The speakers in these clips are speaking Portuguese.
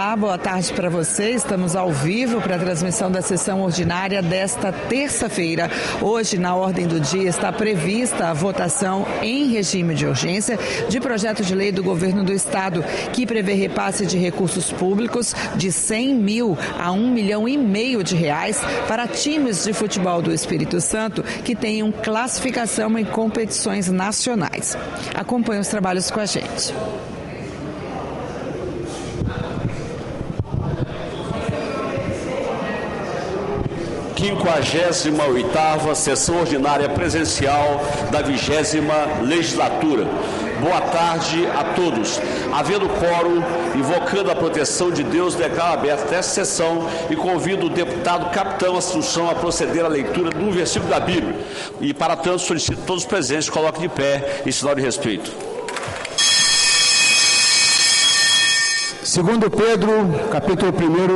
Olá, boa tarde para você. Estamos ao vivo para a transmissão da sessão ordinária desta terça-feira. Hoje, na ordem do dia, está prevista a votação em regime de urgência de projeto de lei do governo do estado, que prevê repasse de recursos públicos de 100 mil a 1,5 milhão de reais para times de futebol do Espírito Santo que tenham classificação em competições nacionais. Acompanhe os trabalhos com a gente. 58ª sessão ordinária presencial da 20ª legislatura. Boa tarde a todos. Havendo quórum, invocando a proteção de Deus, declaro aberta esta sessão e convido o deputado Capitão Assunção a proceder à leitura do versículo da Bíblia. E, para tanto, solicito todos os presentes coloquem de pé em sinal de respeito. Segundo Pedro, capítulo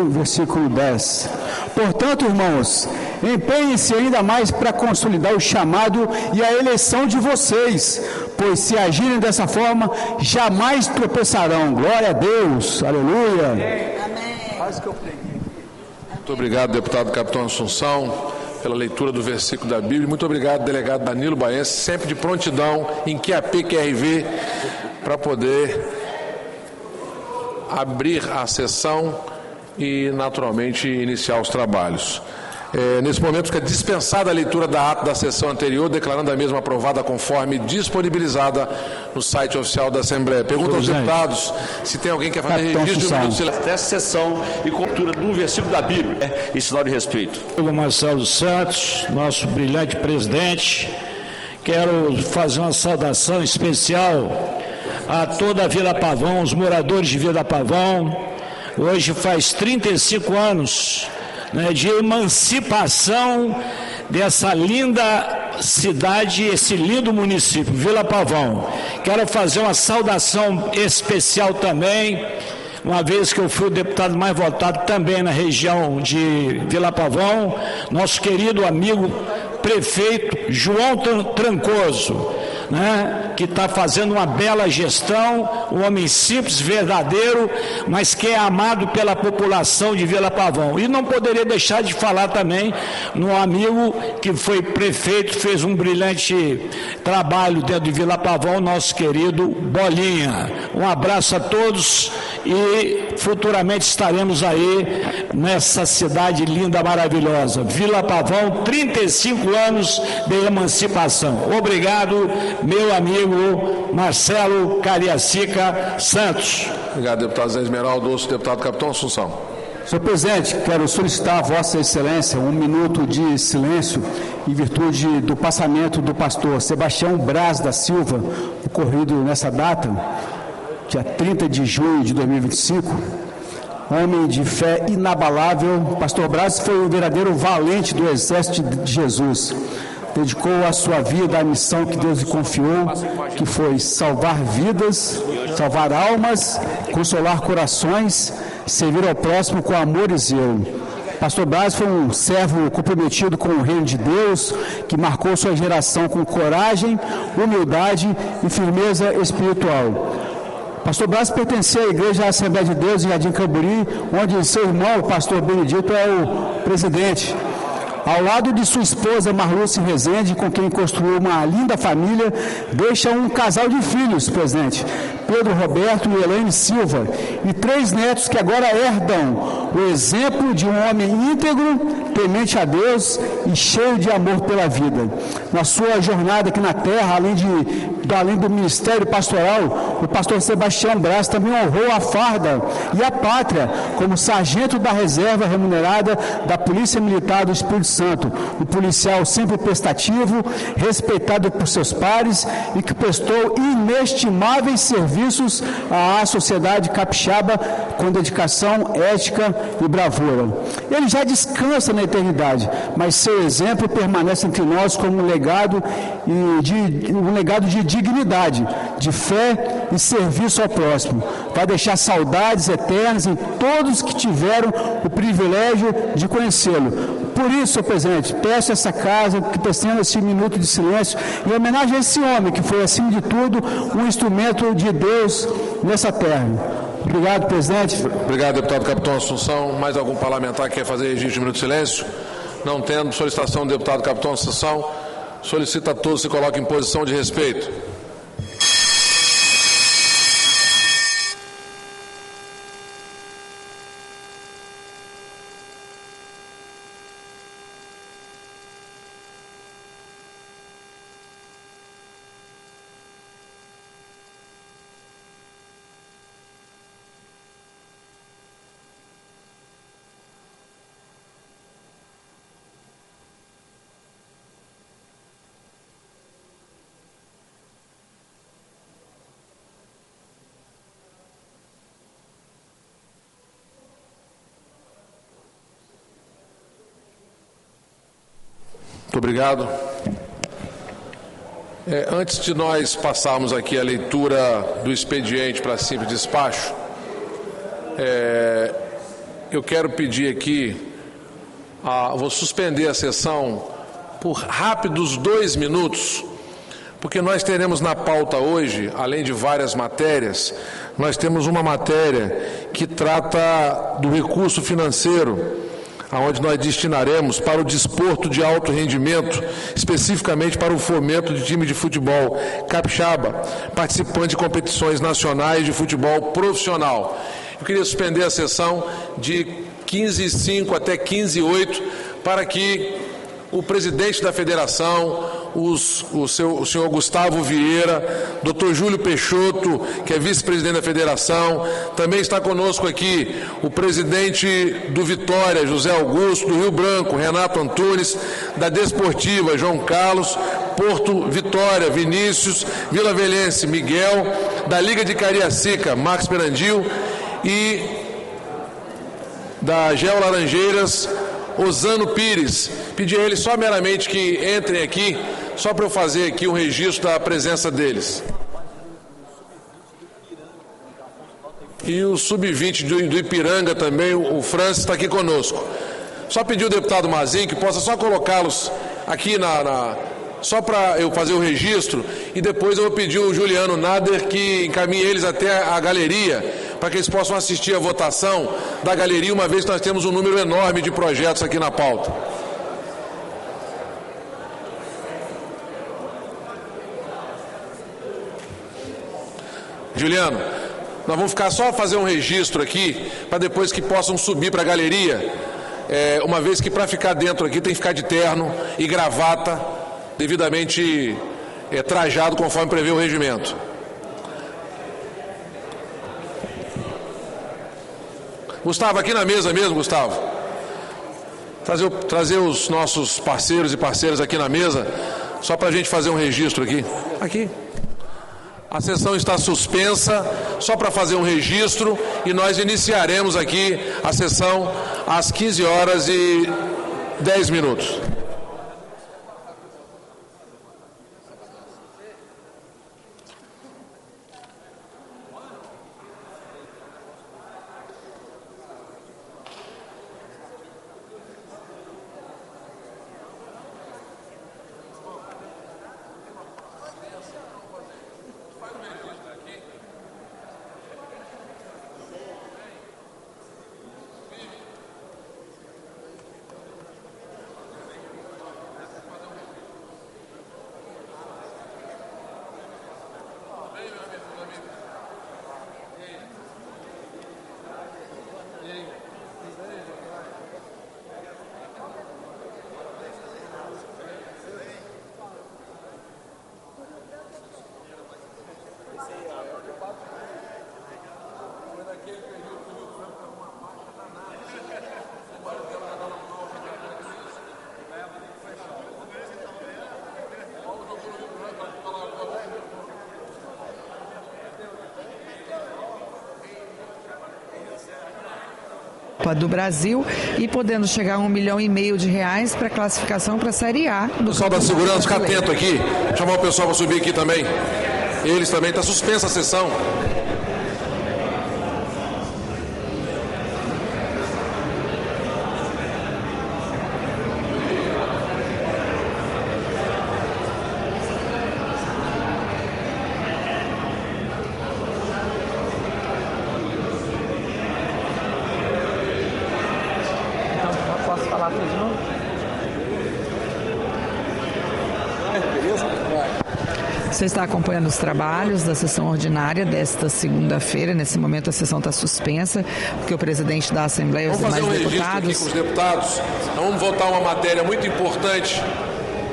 1, versículo 10. Portanto, irmãos, empenhem-se ainda mais para consolidar o chamado e a eleição de vocês, pois se agirem dessa forma, jamais tropeçarão. Glória a Deus. Aleluia. Amém. Muito obrigado, deputado Capitão Assunção, pela leitura do versículo da Bíblia. Muito obrigado, delegado Danilo Baense, sempre de prontidão em QAP, QRV, para poder abrir a sessão e, naturalmente, iniciar os trabalhos. Nesse momento, fica dispensada a leitura da ata da sessão anterior, declarando a mesma aprovada conforme disponibilizada no site oficial da Assembleia. Pergunto aos deputados se tem alguém que quer fazer registro de um minuto de silêncio dessa sessão e cultura do versículo da Bíblia. Em sinal de respeito. Eu, Marcelo Santos, nosso brilhante presidente, quero fazer uma saudação especial a toda a Vila Pavão, os moradores de Vila Pavão. Hoje faz 35 anos, né, de emancipação dessa linda cidade, esse lindo município, Vila Pavão. Quero fazer uma saudação especial também, uma vez que eu fui o deputado mais votado também na região de Vila Pavão, nosso querido amigo prefeito João Trancoso, né, que está fazendo uma bela gestão, um homem simples, verdadeiro, mas que é amado pela população de Vila Pavão. E não poderia deixar de falar também no amigo que foi prefeito, fez um brilhante trabalho dentro de Vila Pavão, nosso querido Bolinha. Um abraço a todos e futuramente estaremos aí nessa cidade linda, maravilhosa. Vila Pavão, 35 anos de emancipação. Obrigado, meu amigo Marcelo Cariacica Santos. Obrigado, deputado Zé Esmeraldo. Ouço o deputado Capitão Assunção. Senhor presidente, quero solicitar a Vossa Excelência um minuto de silêncio em virtude do passamento do pastor Sebastião Braz da Silva, ocorrido nessa data, dia 30 de junho de 2025. Homem de fé inabalável, pastor Braz foi o verdadeiro valente do exército de Jesus. Dedicou a sua vida à missão que Deus lhe confiou, que foi salvar vidas, salvar almas, consolar corações, servir ao próximo com amor e zelo. Pastor Braz foi um servo comprometido com o reino de Deus, que marcou sua geração com coragem, humildade e firmeza espiritual. Pastor Braz pertencia à Igreja Assembleia de Deus em Jardim Camburi, onde seu irmão, o pastor Benedito, é o presidente. Ao lado de sua esposa Marluce Rezende, com quem construiu uma linda família, deixa um casal de filhos, presidente, Pedro Roberto e Elaine Silva, e 3 netos que agora herdam o exemplo de um homem íntegro, temente a Deus e cheio de amor pela vida. Na sua jornada aqui na terra, além do ministério pastoral, o pastor Sebastião Braz também honrou a farda e a pátria como sargento da reserva remunerada da Polícia Militar do Espírito Santo, um policial sempre prestativo, respeitado por seus pares e que prestou inestimáveis serviços à sociedade capixaba com dedicação, ética e bravura. Ele já descansa na eternidade, mas seu exemplo permanece entre nós como um legado de dignidade, de fé e serviço ao próximo. Vai deixar saudades eternas em todos que tiveram o privilégio de conhecê-lo. Por isso, senhor presidente, peço a essa casa que prestemos esse minuto de silêncio em homenagem a esse homem que foi, acima de tudo, um instrumento de Deus nessa terra. Obrigado, presidente. Obrigado, deputado Capitão Assunção. Mais algum parlamentar que quer fazer registro de minuto de silêncio? Não tendo solicitação do deputado Capitão Assunção, solicito a todos que se coloquem em posição de respeito. Muito obrigado. Antes de nós passarmos aqui a leitura do expediente para simples despacho, eu quero pedir aqui, vou suspender a sessão por rápidos 2 minutos, porque nós teremos na pauta hoje, além de várias matérias, nós temos uma matéria que trata do recurso financeiro, onde nós destinaremos para o desporto de alto rendimento, especificamente para o fomento de time de futebol capixaba, participante de competições nacionais de futebol profissional. Eu queria suspender a sessão de 15h05 até 15h08 para que o presidente da federação, o senhor Gustavo Vieira, Dr. Júlio Peixoto, que é vice-presidente da federação, também está conosco aqui o presidente do Vitória, José Augusto, do Rio Branco, Renato Antunes, da Desportiva, João Carlos, Porto Vitória, Vinícius, Vila Velhense, Miguel, da Liga de Cariacica, Marcos Perandil, e da Geo Laranjeiras, Osano Pires. Pedi a eles só meramente que entrem aqui, só para eu fazer aqui um registro da presença deles. E o sub-20 do Ipiranga também, o Francis, está aqui conosco. Só pedir ao deputado Mazinho que possa só colocá-los aqui só para eu fazer o registro, e depois eu vou pedir ao Juliano Nader que encaminhe eles até a galeria, para que eles possam assistir a votação da galeria, uma vez que nós temos um número enorme de projetos aqui na pauta. Juliano, nós vamos ficar só fazer um registro aqui, para depois que possam subir para a galeria, uma vez que para ficar dentro aqui tem que ficar de terno e gravata, devidamente trajado conforme prevê o regimento. Gustavo, aqui na mesa mesmo, Gustavo. Trazer os nossos parceiros e parceiras aqui na mesa, só para a gente fazer um registro aqui. Aqui. A sessão está suspensa, só para fazer um registro, e nós iniciaremos aqui a sessão às 15h10. Do Brasil e podendo chegar a R$1,5 milhão para classificação para a Série A. O pessoal da segurança, fica atento aqui, chamar o pessoal para subir aqui também. Eles também, está suspensa a sessão. falar tudo de novo? Você está acompanhando os trabalhos da sessão ordinária desta segunda-feira. Nesse momento a sessão está suspensa, porque o presidente da Assembleia e os demais deputados... Vamos fazer um registro aqui com os deputados. Então, vamos votar uma matéria muito importante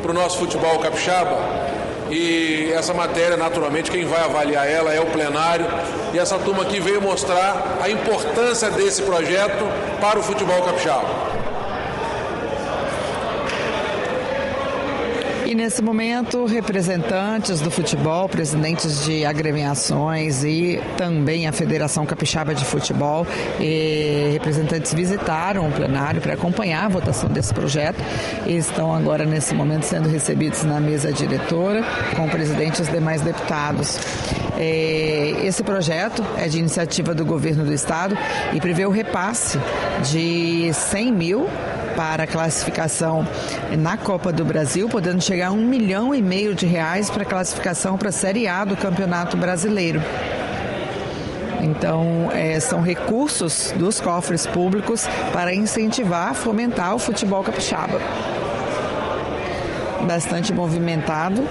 para o nosso futebol capixaba. E essa matéria, naturalmente, quem vai avaliar ela é o plenário. E essa turma aqui veio mostrar a importância desse projeto para o futebol capixaba. E nesse momento, representantes do futebol, presidentes de agremiações e também a Federação Capixaba de Futebol, representantes visitaram o plenário para acompanhar a votação desse projeto e estão agora, nesse momento, sendo recebidos na mesa diretora com o presidente e os demais deputados. Esse projeto é de iniciativa do governo do estado e prevê o repasse de 100 mil para a classificação na Copa do Brasil, podendo chegar a R$1,5 milhão para a classificação para a Série A do Campeonato Brasileiro. Então, são recursos dos cofres públicos para incentivar, fomentar o futebol capixaba. Bastante movimentado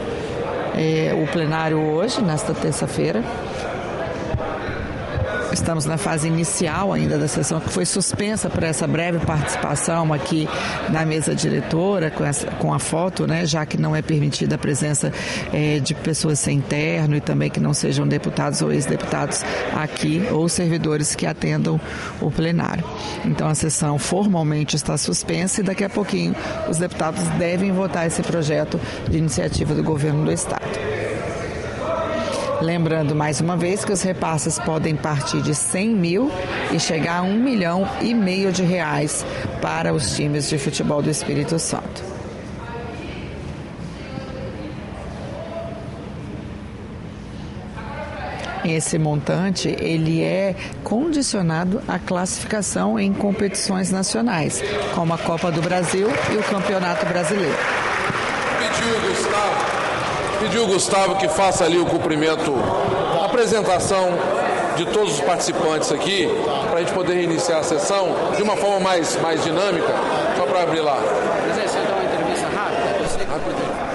o plenário hoje, nesta terça-feira. Estamos na fase inicial ainda da sessão, que foi suspensa por essa breve participação aqui na mesa diretora, com a foto, né, já que não é permitida a presença de pessoas sem terno e também que não sejam deputados ou ex-deputados aqui, ou servidores que atendam o plenário. Então a sessão formalmente está suspensa e daqui a pouquinho os deputados devem votar esse projeto de iniciativa do governo do estado. Lembrando mais uma vez que os repasses podem partir de 100 mil e chegar a R$1,5 milhão para os times de futebol do Espírito Santo. Esse montante, ele é condicionado à classificação em competições nacionais, como a Copa do Brasil e o Campeonato Brasileiro. Pediu o Gustavo que faça ali o cumprimento, a apresentação de todos os participantes aqui, para a gente poder iniciar a sessão de uma forma mais dinâmica, só para abrir lá. Mas você dá uma entrevista rápida? Rapidinho.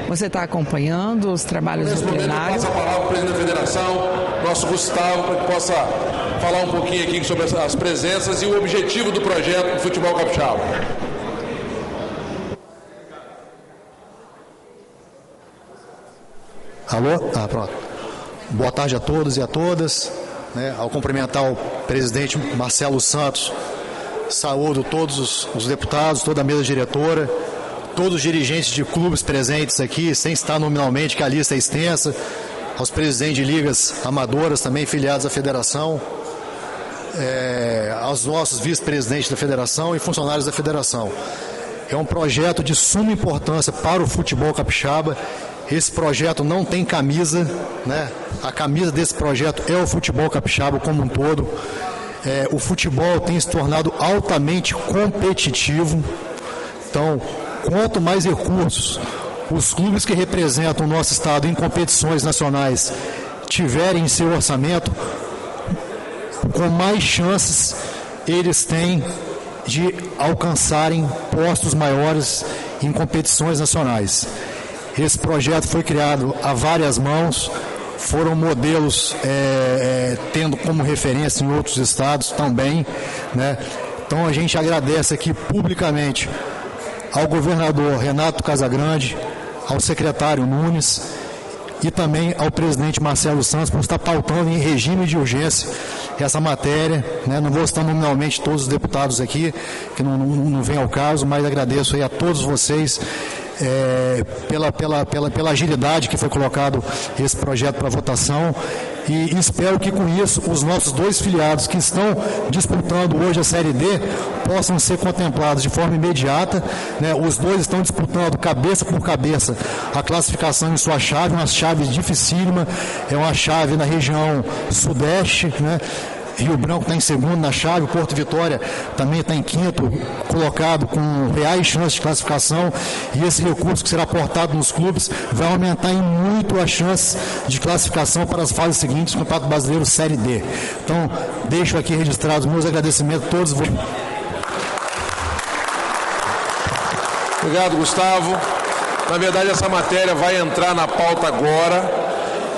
Você está acompanhando os trabalhos do plenário. Nesse momento, eu passo a palavra para o presidente da federação, nosso Gustavo, para que possa falar um pouquinho aqui sobre as presenças e o objetivo do projeto do futebol capixaba. Alô? Pronto. Boa tarde a todos e a todas. Ao cumprimentar o presidente Marcelo Santos, saúdo todos os deputados, toda a mesa diretora, todos os dirigentes de clubes presentes aqui, sem estar nominalmente, que a lista é extensa, aos presidentes de ligas amadoras também filiados à federação, aos nossos vice-presidentes da federação e funcionários da federação. É um projeto de suma importância para o futebol capixaba Esse projeto não tem camisa, né? A camisa desse projeto é o futebol capixaba como um todo. O futebol tem se tornado altamente competitivo. Então, quanto mais recursos os clubes que representam o nosso estado em competições nacionais tiverem em seu orçamento, com mais chances eles têm de alcançarem postos maiores em competições nacionais. Esse projeto foi criado a várias mãos, foram modelos tendo como referência em outros estados também, né? Então a gente agradece aqui publicamente ao governador Renato Casagrande, ao secretário Nunes e também ao presidente Marcelo Santos por estar pautando em regime de urgência essa matéria, né? Não vou citar nominalmente todos os deputados aqui, que não vem ao caso, mas agradeço aí a todos vocês pela agilidade que foi colocado esse projeto para votação, e espero que com isso os nossos dois filiados que estão disputando hoje a Série D possam ser contemplados de forma imediata, né? Os dois estão disputando cabeça por cabeça a classificação em sua chave, uma chave dificílima, é uma chave na região sudeste, né? Rio Branco está em segundo na chave, o Porto Vitória também está em quinto colocado, com reais chances de classificação, e esse recurso que será aportado nos clubes vai aumentar em muito as chances de classificação para as fases seguintes do Campeonato Brasileiro Série D. Então, deixo aqui registrados meus agradecimentos a todos. Obrigado, Gustavo. Na verdade, essa matéria vai entrar na pauta agora,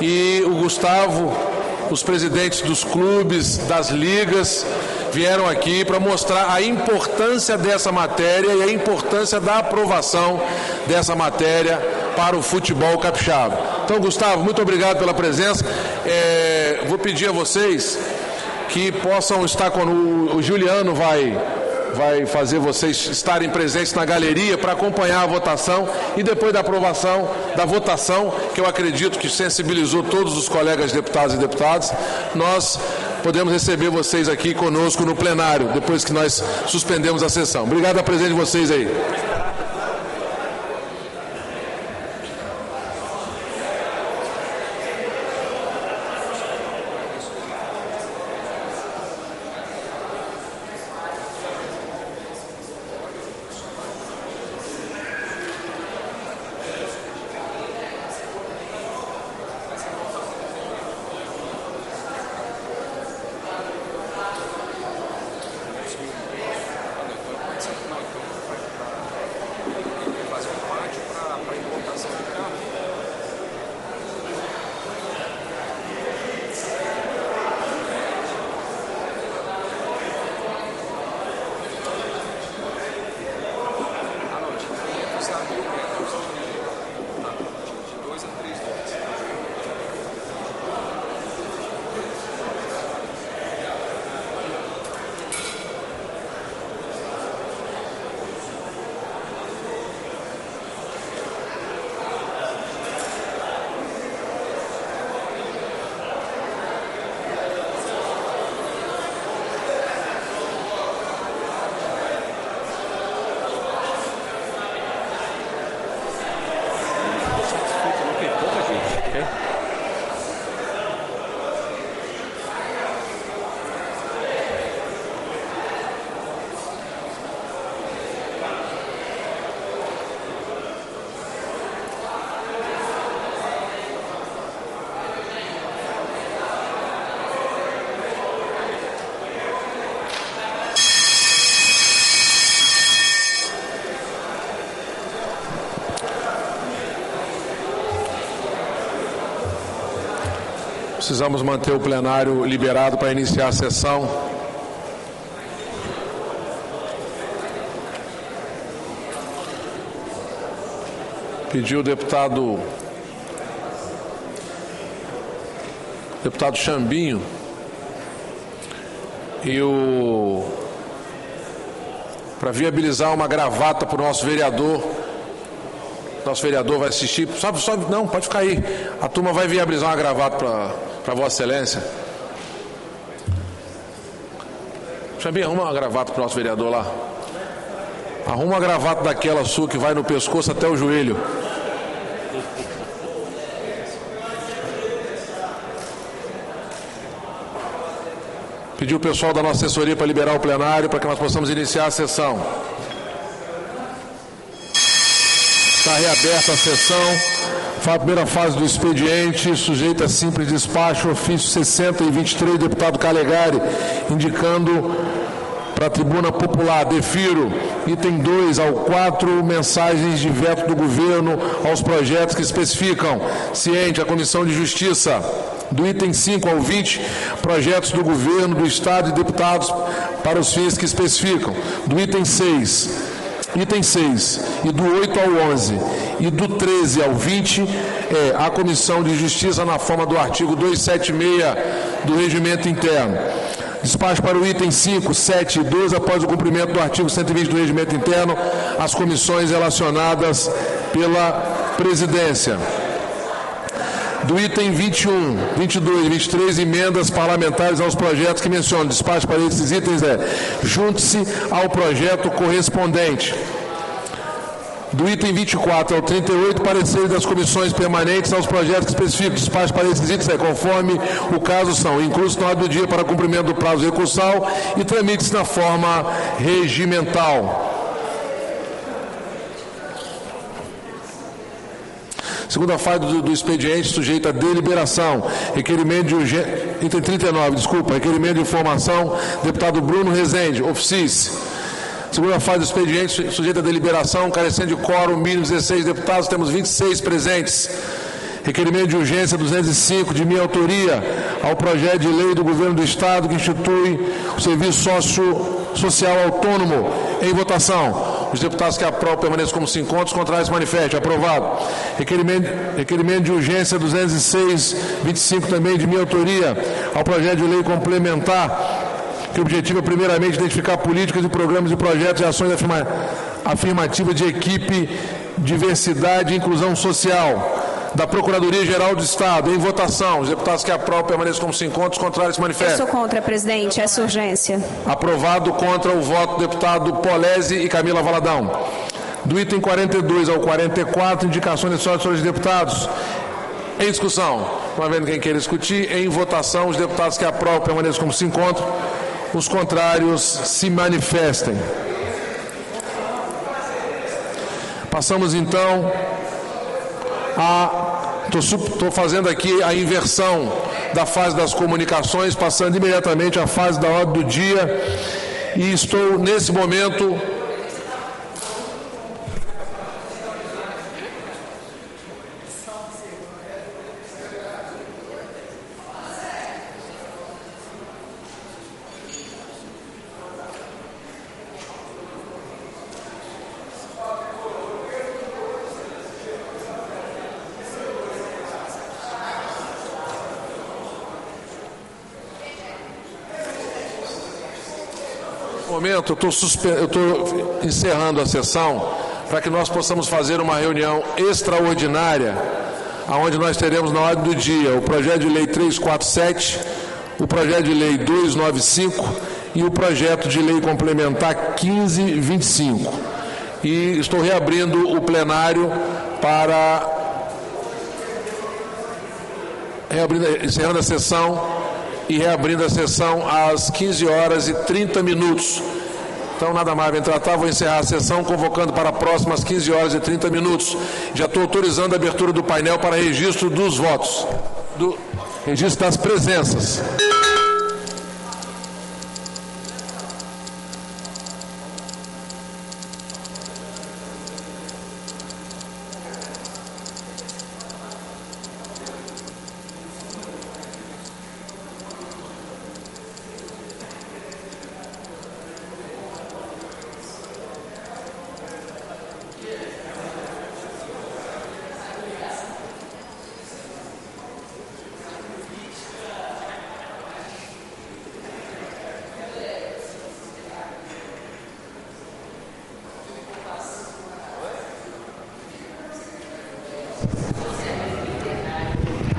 e o Gustavo, os presidentes dos clubes, das ligas, vieram aqui para mostrar a importância dessa matéria e a importância da aprovação dessa matéria para o futebol capixaba. Então, Gustavo, muito obrigado pela presença. Vou pedir a vocês que possam estar quando o Juliano vai fazer vocês estarem presentes na galeria para acompanhar a votação, e depois da aprovação, da votação, que eu acredito que sensibilizou todos os colegas deputados e deputadas, nós podemos receber vocês aqui conosco no plenário, depois que nós suspendemos a sessão. Obrigado a presença de vocês aí. Precisamos manter o plenário liberado para iniciar a sessão. Pediu o deputado Chambinho para viabilizar uma gravata para o nosso vereador. Nosso vereador vai assistir. Não, pode ficar aí. A turma vai viabilizar uma gravata para Vossa Excelência. Chambinho, arruma uma gravata para o nosso vereador lá. Arruma uma gravata daquela sua que vai no pescoço até o joelho. Pedir o pessoal da nossa assessoria para liberar o plenário para que nós possamos iniciar a sessão. Está reaberta a sessão. A primeira fase do expediente, sujeita a simples despacho, ofício 60 e 23, deputado Calegari, indicando para a tribuna popular, defiro, item 2 ao 4, mensagens de veto do governo aos projetos que especificam, ciente, a Comissão de Justiça, do item 5 ao 20, projetos do governo, do Estado e deputados para os fins que especificam, do item 6 e do 8 ao 11 e do 13 ao 20 a Comissão de Justiça na forma do artigo 276 do Regimento Interno. Despacho para o item 5, 7 e 12, após o cumprimento do artigo 120 do Regimento Interno, as comissões relacionadas pela Presidência. Do item 21, 22 e 23, emendas parlamentares aos projetos que mencionam. Despacho para esses itens junte-se ao projeto correspondente. Do item 24 ao 38, pareceres das comissões permanentes aos projetos que especificam. Despacho para esses itens conforme o caso são inclusos na ordem do dia para cumprimento do prazo recursal e tramites na forma regimental. Segunda fase do expediente, sujeito à deliberação. Requerimento de urgência. Item 39, requerimento de informação, deputado Bruno Rezende, ofício. Segunda fase do expediente, sujeito à deliberação, carecendo de quórum, mínimo 16 deputados, temos 26 presentes. Requerimento de urgência 205, de minha autoria, ao projeto de lei do Governo do Estado que institui o Serviço Social Autônomo. Em votação. Os deputados que aprovam permaneçam como se encontram, os contrários se manifestem. Aprovado. Requerimento de urgência 206, 25 também, de minha autoria, ao projeto de lei complementar, que objetiva primeiramente identificar políticas e programas e projetos e ações afirmativas de equipe, diversidade e inclusão social da Procuradoria-Geral do Estado. Em votação. Os deputados que aprovam permaneçam como se encontram, os contrários se manifestam. Eu sou contra, presidente. Essa urgência. Aprovado. Contra o voto do deputado Polese e Camila Valadão. Do item 42 ao 44, indicações de senhores deputados. Em discussão. Não havendo quem queira discutir, em votação, os deputados que aprovam permaneçam como se encontram, os contrários se manifestem. Passamos então estou fazendo aqui a inversão da fase das comunicações, passando imediatamente à fase da ordem do dia, e estou nesse momento eu estou encerrando a sessão para que nós possamos fazer uma reunião extraordinária, onde nós teremos na ordem do dia o projeto de lei 347, o projeto de lei 295 e o projeto de lei complementar 1525. E estou reabrindo o plenário encerrando a sessão e reabrindo a sessão às 15h30. Então, nada mais bem tratar, vou encerrar a sessão, convocando para próximas 15h30. Já estou autorizando a abertura do painel para registro dos votos, do registro das presenças.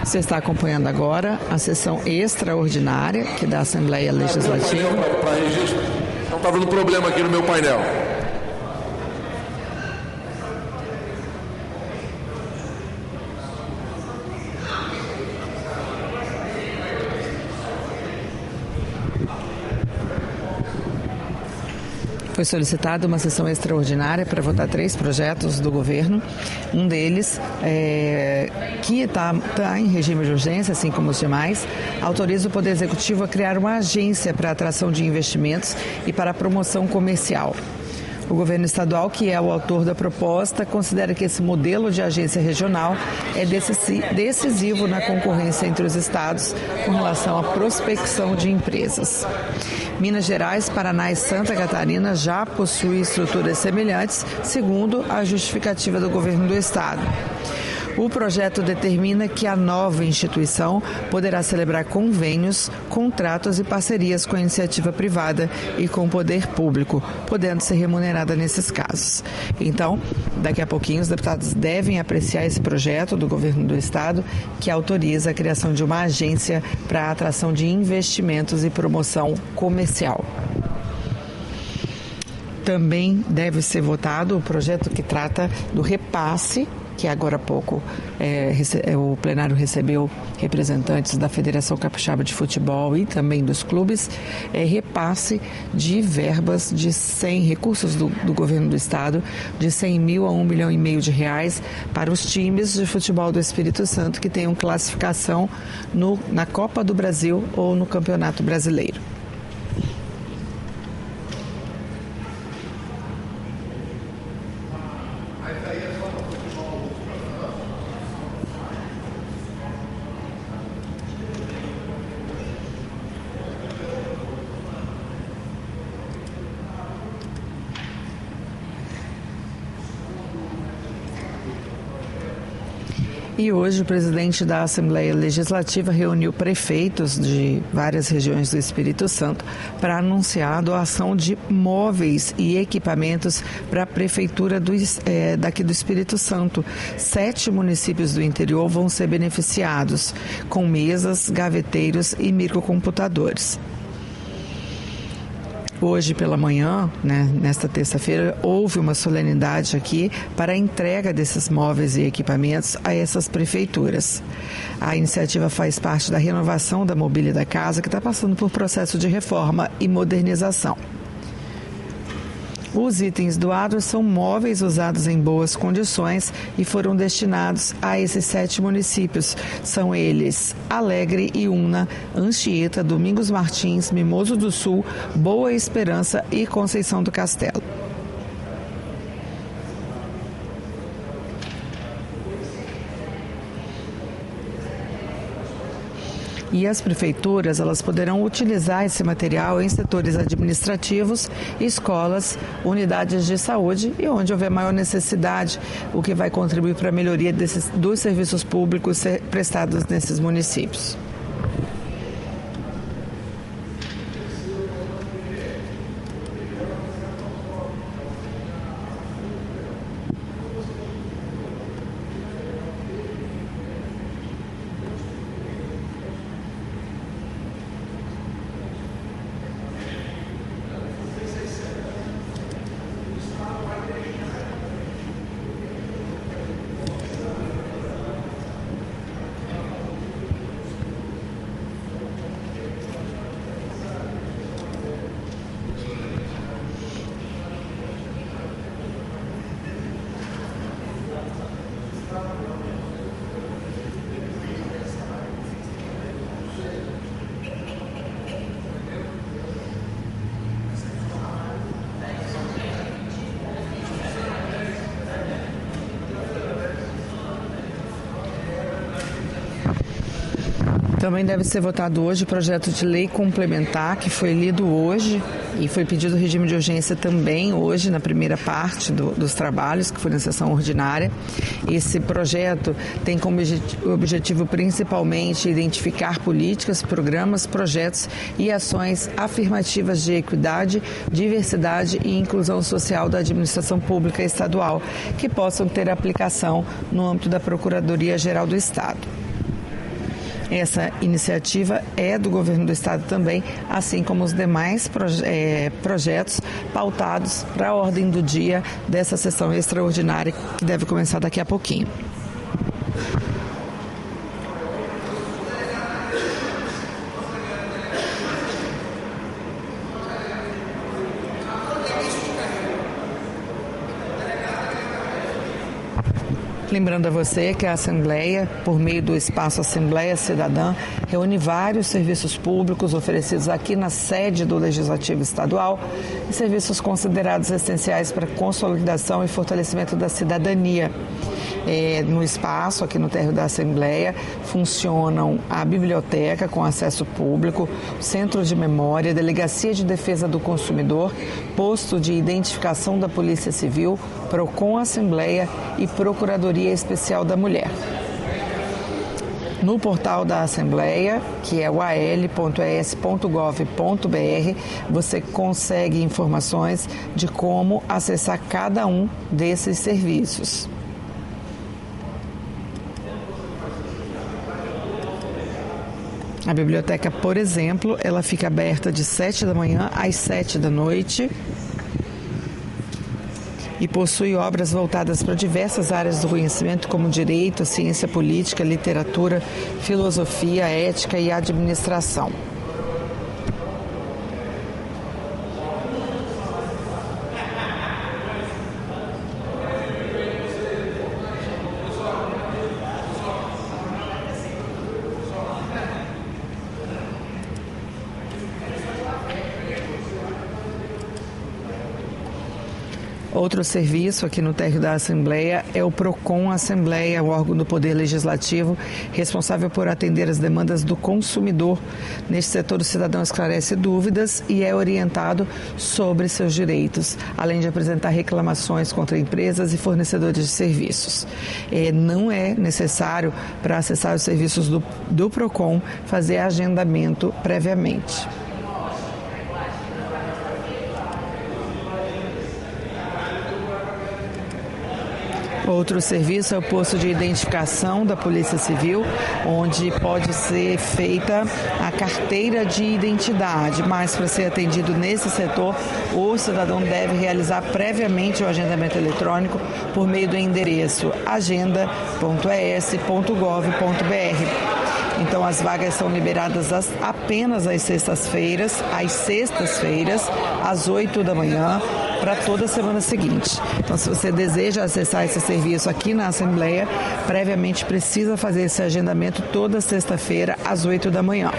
Você está acompanhando agora a sessão extraordinária aqui da Assembleia Legislativa. Não está dando problema aqui no meu painel. Foi solicitada uma sessão extraordinária para votar 3 projetos do governo. Um deles, que está em regime de urgência, assim como os demais, autoriza o Poder Executivo a criar uma agência para atração de investimentos e para a promoção comercial. O governo estadual, que é o autor da proposta, considera que esse modelo de agência regional é decisivo na concorrência entre os estados com relação à prospecção de empresas. Minas Gerais, Paraná e Santa Catarina já possuem estruturas semelhantes, segundo a justificativa do governo do estado. O projeto determina que a nova instituição poderá celebrar convênios, contratos e parcerias com a iniciativa privada e com o poder público, podendo ser remunerada nesses casos. Então, daqui a pouquinho, os deputados devem apreciar esse projeto do governo do estado, que autoriza a criação de uma agência para a atração de investimentos e promoção comercial. Também deve ser votado o projeto que trata do repasse, que agora há pouco o plenário recebeu representantes da Federação Capixaba de Futebol e também dos clubes, repasse de verbas de 100 recursos do governo do estado, de 100 mil a R$1,5 milhão para os times de futebol do Espírito Santo que tenham classificação na Copa do Brasil ou no Campeonato Brasileiro. E hoje o presidente da Assembleia Legislativa reuniu prefeitos de várias regiões do Espírito Santo para anunciar a doação de móveis e equipamentos para a prefeitura daqui do Espírito Santo. 7 municípios do interior vão ser beneficiados com mesas, gaveteiros e microcomputadores. Hoje pela manhã, nesta terça-feira, houve uma solenidade aqui para a entrega desses móveis e equipamentos a essas prefeituras. A iniciativa faz parte da renovação da mobília da casa, que está passando por processo de reforma e modernização. Os itens doados são móveis usados em boas condições e foram destinados a esses 7 municípios. São eles Alegre, Iúna, Anchieta, Domingos Martins, Mimoso do Sul, Boa Esperança e Conceição do Castelo. E as prefeituras, elas poderão utilizar esse material em setores administrativos, escolas, unidades de saúde e onde houver maior necessidade, o que vai contribuir para a melhoria dos serviços públicos prestados nesses municípios. Também deve ser votado hoje o projeto de lei complementar, que foi lido hoje e foi pedido regime de urgência também hoje, na primeira parte dos trabalhos, que foi na sessão ordinária. Esse projeto tem como objetivo principalmente identificar políticas, programas, projetos e ações afirmativas de equidade, diversidade e inclusão social da administração pública estadual, que possam ter aplicação no âmbito da Procuradoria-Geral do Estado. Essa iniciativa é do governo do estado também, assim como os demais projetos pautados para a ordem do dia dessa sessão extraordinária que deve começar daqui a pouquinho. Lembrando a você que a Assembleia, por meio do espaço Assembleia Cidadã, reúne vários serviços públicos oferecidos aqui na sede do Legislativo Estadual e serviços considerados essenciais para a consolidação e fortalecimento da cidadania. No espaço, aqui no térreo da Assembleia, funcionam a biblioteca com acesso público, o Centro de Memória, Delegacia de Defesa do Consumidor, Posto de Identificação da Polícia Civil, PROCON Assembleia e Procuradoria Especial da Mulher. No portal da Assembleia, que é o al.es.gov.br, você consegue informações de como acessar cada um desses serviços. A biblioteca, por exemplo, ela fica aberta de 7 da manhã às 7 da noite e possui obras voltadas para diversas áreas do conhecimento, como direito, ciência política, literatura, filosofia, ética e administração. Outro serviço aqui no térreo da Assembleia é o PROCON Assembleia, o órgão do Poder Legislativo responsável por atender as demandas do consumidor. Neste setor, o cidadão esclarece dúvidas e é orientado sobre seus direitos, além de apresentar reclamações contra empresas e fornecedores de serviços. Não é necessário, para acessar os serviços do PROCON, fazer agendamento previamente. Outro serviço é o posto de identificação da Polícia Civil, onde pode ser feita a carteira de identidade, mas para ser atendido nesse setor, o cidadão deve realizar previamente o agendamento eletrônico por meio do endereço agenda.es.gov.br. Então, as vagas são liberadas apenas às sextas-feiras, às 8 da manhã, para toda a semana seguinte. Então, se você deseja acessar esse serviço aqui na Assembleia, previamente precisa fazer esse agendamento toda sexta-feira, às 8 da manhã.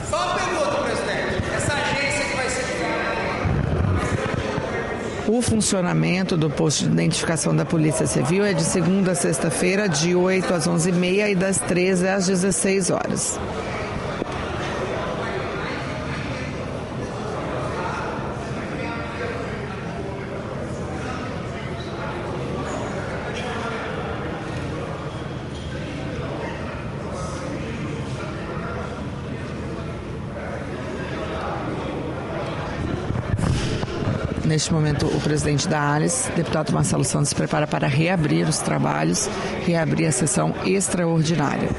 Só uma pergunta, presidente. Essa agência que vai ser... O funcionamento do posto de identificação da Polícia Civil é de segunda a sexta-feira, de 8 às 11h30 e das 13 às 16 horas. Neste momento, o presidente da ALES, deputado Marcelo Santos, se prepara para reabrir os trabalhos, reabrir a sessão extraordinária.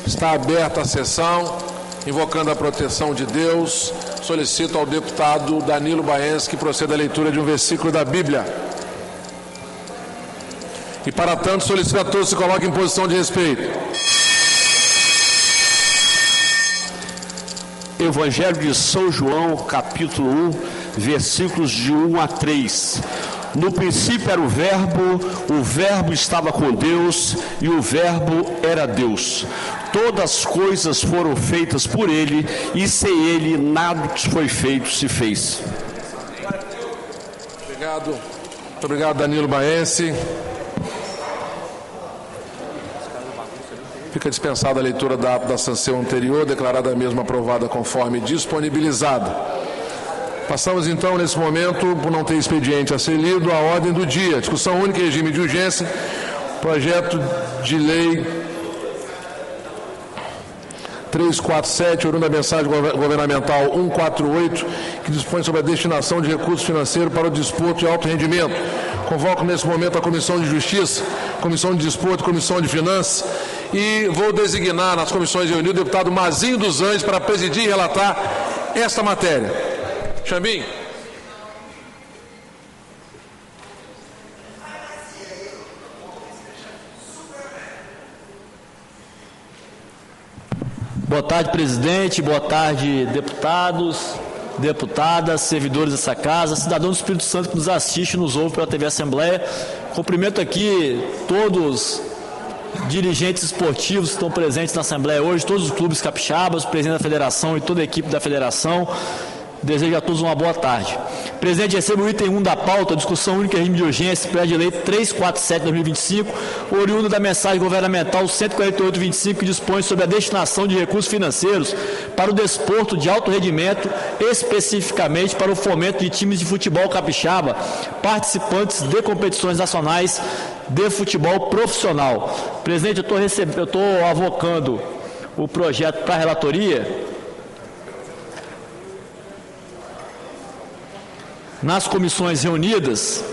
Está aberta a sessão, invocando a proteção de Deus, solicito ao deputado Danilo Baense que proceda à leitura de um versículo da Bíblia. E para tanto, solicito a todos que se coloquem em posição de respeito. Evangelho de São João, capítulo 1, versículos de 1 a 3. No princípio era o Verbo estava com Deus e o Verbo era Deus. todas as coisas foram feitas por ele, e sem ele nada que foi feito se fez. Obrigado. Muito obrigado, Danilo Baense. Fica dispensada a leitura da ata da sessão anterior, declarada a mesma aprovada conforme disponibilizada. Passamos então, nesse momento, por não ter expediente a ser lido, a ordem do dia. Discussão única em regime de urgência, projeto de lei 347, oriundo da mensagem governamental 148, que dispõe sobre a destinação de recursos financeiros para o desporto de alto rendimento. Convoco nesse momento a Comissão de Justiça, Comissão de Desporto e Comissão de Finanças, e vou designar nas comissões reunidas o deputado Mazinho dos Anjos para presidir e relatar esta matéria. Xambim. Boa tarde, presidente. Boa tarde, deputados, deputadas, servidores dessa casa, cidadão do Espírito Santo que nos assiste e nos ouve pela TV Assembleia. Cumprimento aqui todos os dirigentes esportivos que estão presentes na Assembleia hoje, todos os clubes capixabas, o presidente da federação e toda a equipe da federação. Desejo a todos uma boa tarde. Presidente, recebo o item 1 da pauta, discussão única em regime de urgência, projeto de lei 347/2025, oriundo da mensagem governamental 148/25, que dispõe sobre a destinação de recursos financeiros para o desporto de alto rendimento, especificamente para o fomento de times de futebol capixaba, participantes de competições nacionais de futebol profissional. Presidente, eu estou avocando o projeto para a relatoria nas comissões reunidas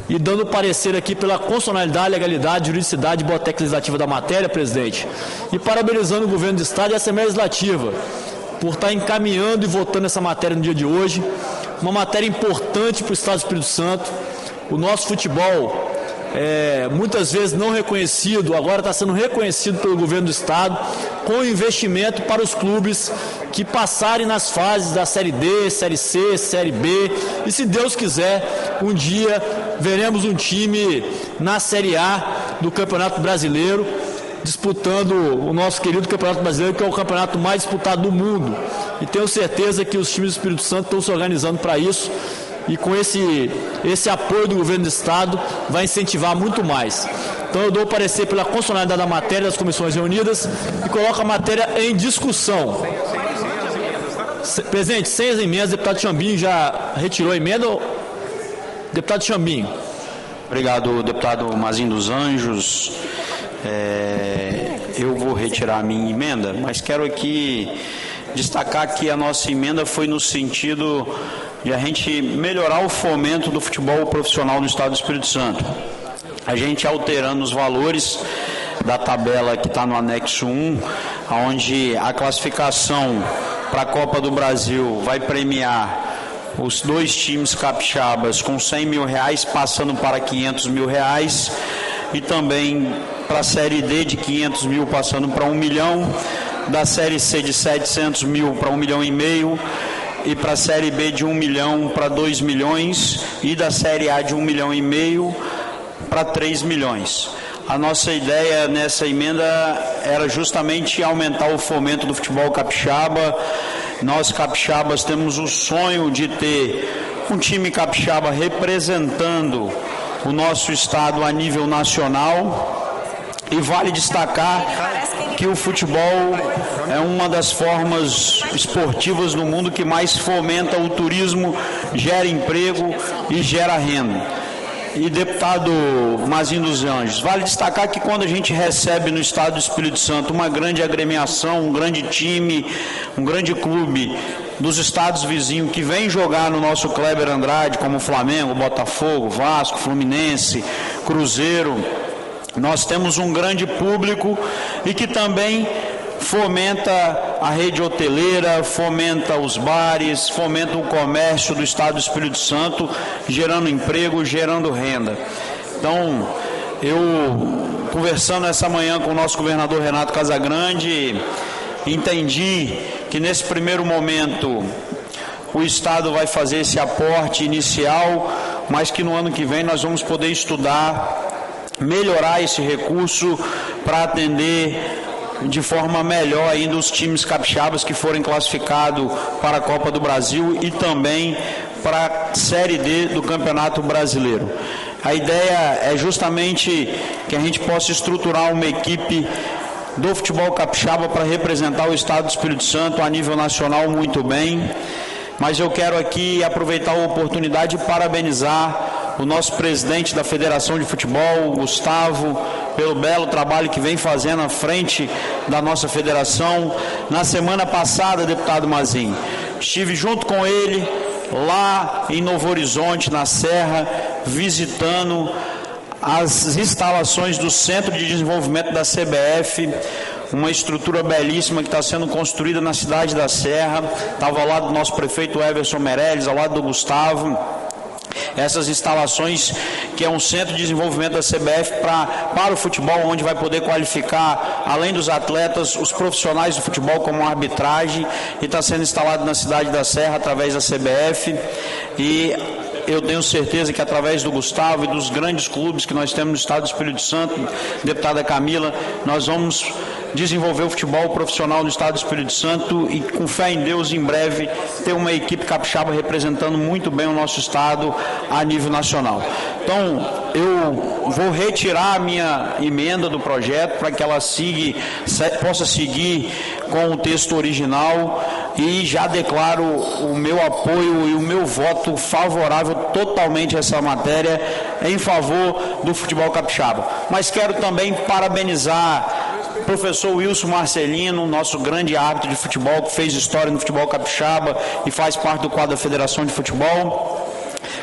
e dando parecer aqui pela constitucionalidade, legalidade, juridicidade e boteca legislativa da matéria, presidente, e parabenizando o governo do Estado e a Assembleia Legislativa por estar encaminhando e votando essa matéria no dia de hoje, uma matéria importante para o Estado do Espírito Santo. O nosso futebol muitas vezes não reconhecido, agora está sendo reconhecido pelo governo do Estado, com investimento para os clubes que passarem nas fases da Série D, Série C, Série B, e se Deus quiser, um dia veremos um time na Série A do Campeonato Brasileiro, disputando o nosso querido Campeonato Brasileiro, que é o campeonato mais disputado do mundo, e tenho certeza que os times do Espírito Santo estão se organizando para isso, e com esse apoio do governo do Estado vai incentivar muito mais. Então eu dou parecer pela constitucionalidade da matéria das comissões reunidas e coloco a matéria em discussão. Presidente, sem as emendas, deputado Xambim já retirou a emenda? Deputado Xambim. Obrigado, deputado Mazinho dos Anjos. Eu vou retirar a minha emenda, mas quero aqui destacar que a nossa emenda foi no sentido de a gente melhorar o fomento do futebol profissional no Estado do Espírito Santo. A gente alterando os valores da tabela que está no anexo 1, onde a classificação para a Copa do Brasil vai premiar os 2 times capixabas com R$100 mil, passando para R$500 mil, e também para a Série D de R$500 mil, passando para R$1 milhão, da Série C de R$700 mil para R$1,5 milhão, e para a Série B de R$1 milhão para R$2 milhões, e da Série A de R$1,5 milhão para R$3 milhões. A nossa ideia nessa emenda era justamente aumentar o fomento do futebol capixaba. Nós capixabas temos o sonho de ter um time capixaba representando o nosso estado a nível nacional, e vale destacar que o futebol é uma das formas esportivas no mundo que mais fomenta o turismo, gera emprego e gera renda. E deputado Mazinho dos Anjos, vale destacar que quando a gente recebe no Estado do Espírito Santo uma grande agremiação, um grande time, um grande clube dos estados vizinhos que vem jogar no nosso Kleber Andrade, como Flamengo, Botafogo, Vasco, Fluminense, Cruzeiro, nós temos um grande público e que também fomenta a rede hoteleira, fomenta os bares, fomenta o comércio do Estado do Espírito Santo, gerando emprego, gerando renda. Então, eu, conversando essa manhã com o nosso governador Renato Casagrande, entendi que nesse primeiro momento o Estado vai fazer esse aporte inicial, mas que no ano que vem nós vamos poder estudar, melhorar esse recurso para atender de forma melhor ainda os times capixabas que forem classificados para a Copa do Brasil e também para a Série D do Campeonato Brasileiro. A ideia é justamente que a gente possa estruturar uma equipe do futebol capixaba para representar o Estado do Espírito Santo a nível nacional muito bem, mas eu quero aqui aproveitar a oportunidade e parabenizar o nosso presidente da Federação de Futebol, Gustavo, pelo belo trabalho que vem fazendo à frente da nossa federação. Na semana passada, deputado Mazinho, estive junto com ele lá em Novo Horizonte, na Serra, visitando as instalações do Centro de Desenvolvimento da CBF, uma estrutura belíssima que está sendo construída na cidade da Serra. Estava ao lado do nosso prefeito Everson Meirelles, ao lado do Gustavo. Essas instalações, que é um centro de desenvolvimento da CBF para o futebol, onde vai poder qualificar, além dos atletas, os profissionais do futebol como arbitragem, e está sendo instalado na cidade da Serra através da CBF. E eu tenho certeza que através do Gustavo e dos grandes clubes que nós temos no Estado do Espírito Santo, deputada Camila, nós vamos desenvolver o futebol profissional no Estado do Espírito Santo e, com fé em Deus, em breve ter uma equipe capixaba representando muito bem o nosso Estado a nível nacional. Então, eu vou retirar a minha emenda do projeto para que ela possa seguir com o texto original, e já declaro o meu apoio e o meu voto favorável totalmente a essa matéria em favor do futebol capixaba. Mas quero também parabenizar o professor Wilson Marcelino, nosso grande árbitro de futebol, que fez história no futebol capixaba e faz parte do quadro da Federação de Futebol.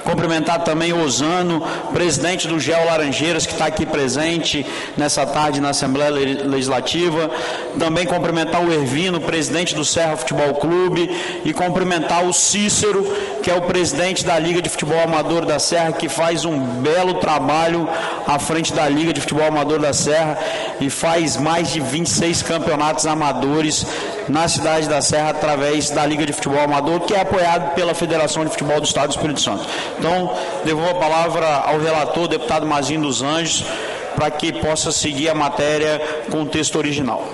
Cumprimentar também o Osano, presidente do GEO Laranjeiras, que está aqui presente nessa tarde na Assembleia Legislativa. Também cumprimentar o Ervino, presidente do Serra Futebol Clube, e cumprimentar o Cícero, que é o presidente da Liga de Futebol Amador da Serra, que faz um belo trabalho à frente da Liga de Futebol Amador da Serra e faz mais de 26 campeonatos amadores na cidade da Serra através da Liga de Futebol Amador, que é apoiado pela Federação de Futebol do Estado do Espírito Santo. Então, devolvo a palavra ao relator, deputado Mazinho dos Anjos, para que possa seguir a matéria com o texto original.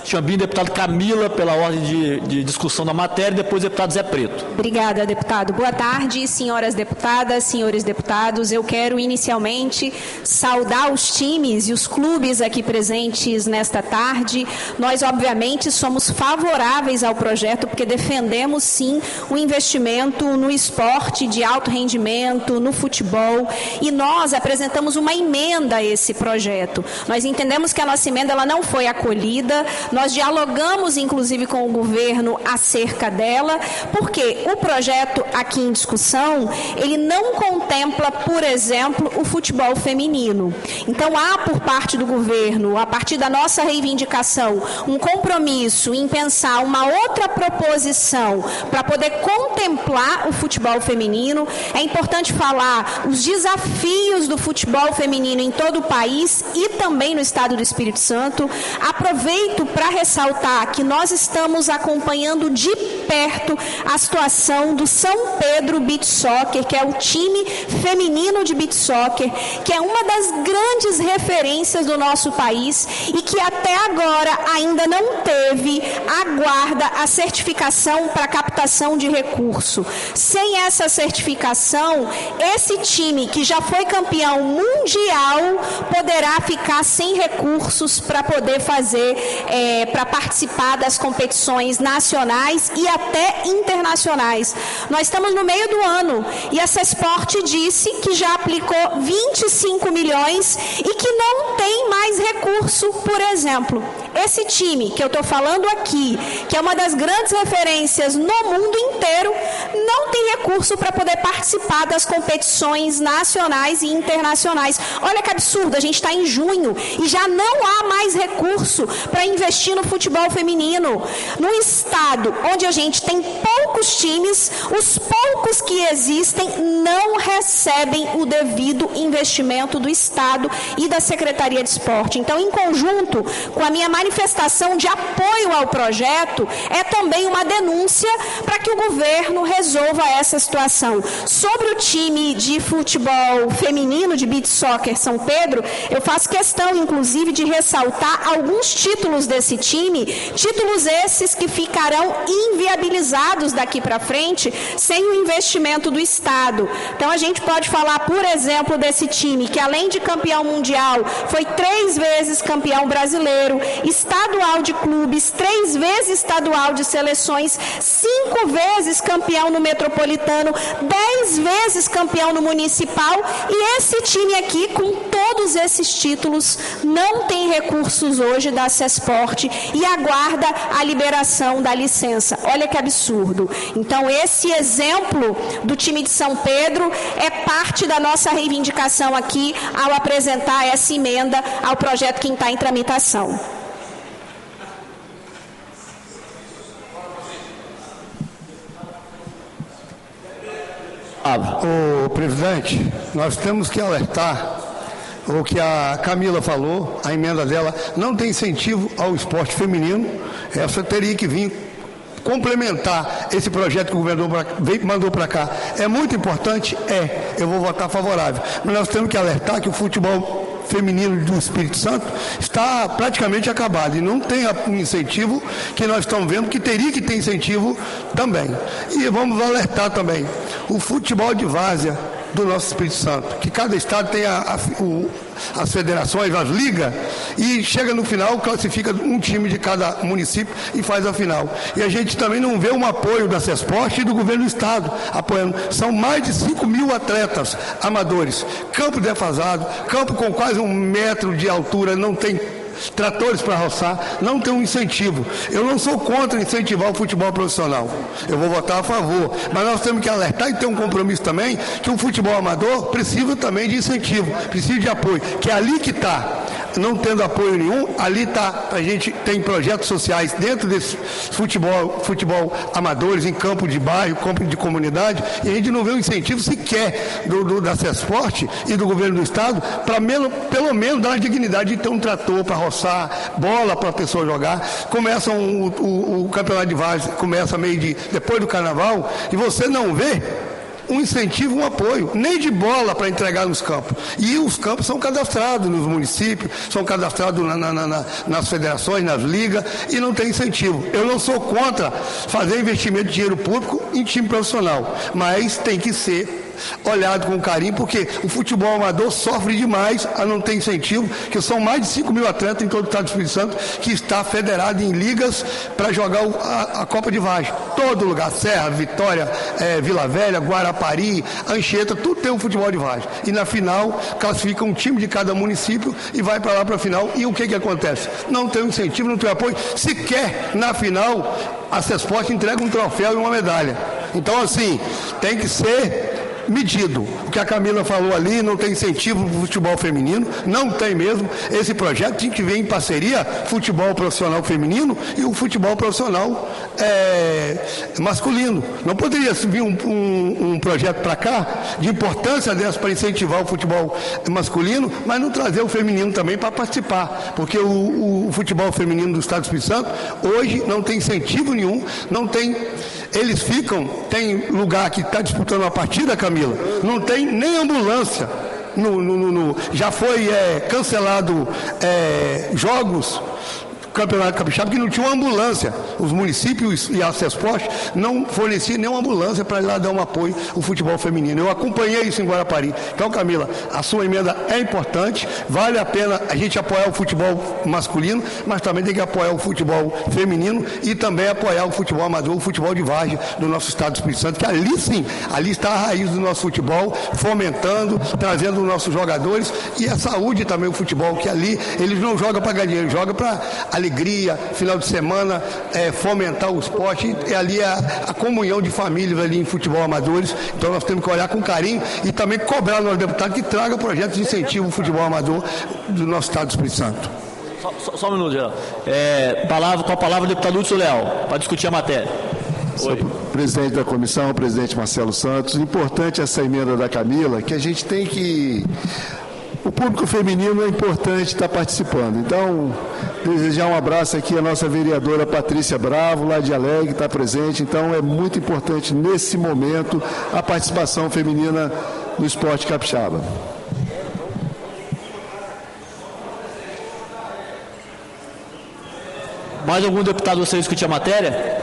Chambinho, deputado Camila, pela ordem de discussão da matéria, e depois deputado Zé Preto. Obrigada, deputado. Boa tarde, senhoras deputadas, senhores deputados. Eu quero inicialmente saudar os times e os clubes aqui presentes nesta tarde. Nós, obviamente, somos favoráveis ao projeto, porque defendemos, sim, o investimento no esporte de alto rendimento, no futebol, e nós apresentamos uma emenda a esse projeto. Nós entendemos que a nossa emenda ela não foi acolhida. Nós dialogamos, inclusive, com o governo acerca dela, porque o projeto aqui em discussão, ele não contempla, por exemplo, o futebol feminino. Então, há por parte do governo, a partir da nossa reivindicação, um compromisso em pensar uma outra proposição para poder contemplar o futebol feminino. É importante falar os desafios do futebol feminino em todo o país e também no Estado do Espírito Santo. Aproveito para ressaltar que nós estamos acompanhando de perto a situação do São Pedro Beach Soccer, que é o time feminino de beach soccer, que é uma das grandes referências do nosso país e que até agora ainda não teve, aguarda a certificação para captação de recurso. Sem essa certificação, esse time que já foi campeão mundial poderá ficar sem recursos para poder fazer para participar das competições nacionais e até internacionais. Nós estamos no meio do ano e a CESPORT disse que já aplicou 25 milhões e que não tem mais recurso. Por exemplo, esse time que eu estou falando aqui, que é uma das grandes referências no mundo inteiro, não tem recurso para poder participar das competições nacionais e internacionais. Olha que absurdo, a gente está em junho e já não há mais recurso para investir no futebol feminino. No estado onde a gente tem poucos times, os poucos que existem não recebem o devido investimento do Estado e da Secretaria de Esporte. Então, em conjunto com a minha manifestação de apoio ao projeto é também uma denúncia para que o governo resolva essa situação. Sobre o time de futebol feminino, de beach soccer São Pedro, eu faço questão, inclusive, de ressaltar alguns títulos desse time, títulos esses que ficarão inviabilizados daqui para frente sem o investimento do Estado. Então, a gente pode falar, por exemplo, desse time que, além de campeão mundial, foi 3 vezes campeão brasileiro, estadual de clubes, 3 vezes estadual de seleções, 5 vezes campeão no metropolitano, 10 vezes campeão no municipal, e esse time aqui, com todos esses títulos, não tem recursos hoje da Cesporte e aguarda a liberação da licença. Olha que absurdo. Então, esse exemplo do time de São Pedro é parte da nossa reivindicação aqui ao apresentar essa emenda ao projeto que está em tramitação. Ô, presidente, nós temos que alertar o que a Camila falou, a emenda dela não tem incentivo ao esporte feminino. Essa teria que vir complementar esse projeto que o governador mandou para cá. É muito importante? Eu vou votar favorável. Mas nós temos que alertar que o futebol feminino do Espírito Santo está praticamente acabado e não tem um incentivo que nós estamos vendo que teria que ter incentivo também. E vamos alertar também o futebol de várzea do nosso Espírito Santo, que cada estado tem as federações, as ligas, e chega no final, classifica um time de cada município e faz a final. E a gente também não vê um apoio da Cesporte e do governo do estado apoiando. São mais de 5 mil atletas amadores, campo defasado, campo com quase 1 metro de altura, não tem tratores para roçar, não tem um incentivo. Eu não sou contra incentivar o futebol profissional, eu vou votar a favor, mas nós temos que alertar e ter um compromisso também que o futebol amador precisa também de incentivo, precisa de apoio, que é ali que está. Não tendo apoio nenhum, ali está, a gente tem projetos sociais dentro desse futebol amadores, em campo de bairro, campo de comunidade, e a gente não vê um incentivo sequer da Cesporte e do governo do estado para pelo menos dar a dignidade de ter um trator para roçar, bola para a pessoa jogar. Começa o campeonato de várzea, começa depois do carnaval, e você não vê um incentivo, um apoio, nem de bola para entregar nos campos. E os campos são cadastrados nos municípios, são cadastrados nas federações, nas ligas, e não tem incentivo. Eu não sou contra fazer investimento de dinheiro público em time profissional, mas tem que ser olhado com carinho, porque o futebol amador sofre demais a não ter incentivo, que são mais de 5 mil atletas em todo o estado do Espírito Santo que está federado em ligas para jogar a Copa de Várzea. Todo lugar, Serra, Vitória, Vila Velha, Guarapari, Anchieta, tudo tem um futebol de várzea. E na final, classifica um time de cada município e vai para lá para a final. E o que acontece? Não tem um incentivo, não tem apoio. Sequer na final, a Cesporte entrega um troféu e uma medalha. Então, assim, tem que ser medido. O que a Camila falou ali, não tem incentivo para o futebol feminino, não tem mesmo. Esse projeto tem que vir em parceria futebol profissional feminino e o futebol profissional masculino. Não poderia vir um projeto para cá de importância dessa para incentivar o futebol masculino, mas não trazer o feminino também para participar, porque o futebol feminino do estado do Espírito Santo hoje não tem incentivo nenhum, não tem. Eles tem lugar que está disputando uma partida, Camila, não tem nem ambulância. Já foi cancelado jogos Campeonato Capixaba que não tinha uma ambulância. Os municípios e a Cesporte não forneciam nenhuma ambulância para ir lá dar um apoio ao futebol feminino. Eu acompanhei isso em Guarapari. Então, Camila, a sua emenda é importante, vale a pena a gente apoiar o futebol masculino, mas também tem que apoiar o futebol feminino e também apoiar o futebol amador, o futebol de várzea do nosso estado do Espírito Santo, que ali sim, ali está a raiz do nosso futebol, fomentando, trazendo os nossos jogadores e a saúde também, o futebol, que ali eles não jogam para ganhar dinheiro, jogam para alegria, final de semana, fomentar o esporte, e ali a comunhão de famílias ali em futebol amadores. Então nós temos que olhar com carinho e também cobrar no deputado que traga projetos de incentivo ao futebol amador do nosso estado do Espírito Santo. Só um minuto, Geraldo. Com a palavra o deputado Hudson Leal, para discutir a matéria. Oi. Presidente da comissão, presidente Marcelo Santos, importante essa emenda da Camila, que a gente tem que o público feminino é importante estar participando. Então, desejar um abraço aqui à nossa vereadora Patrícia Bravo, lá de Alegre, que está presente. Então, é muito importante, nesse momento, a participação feminina no esporte capixaba. Mais algum deputado gostaria de discutir a matéria?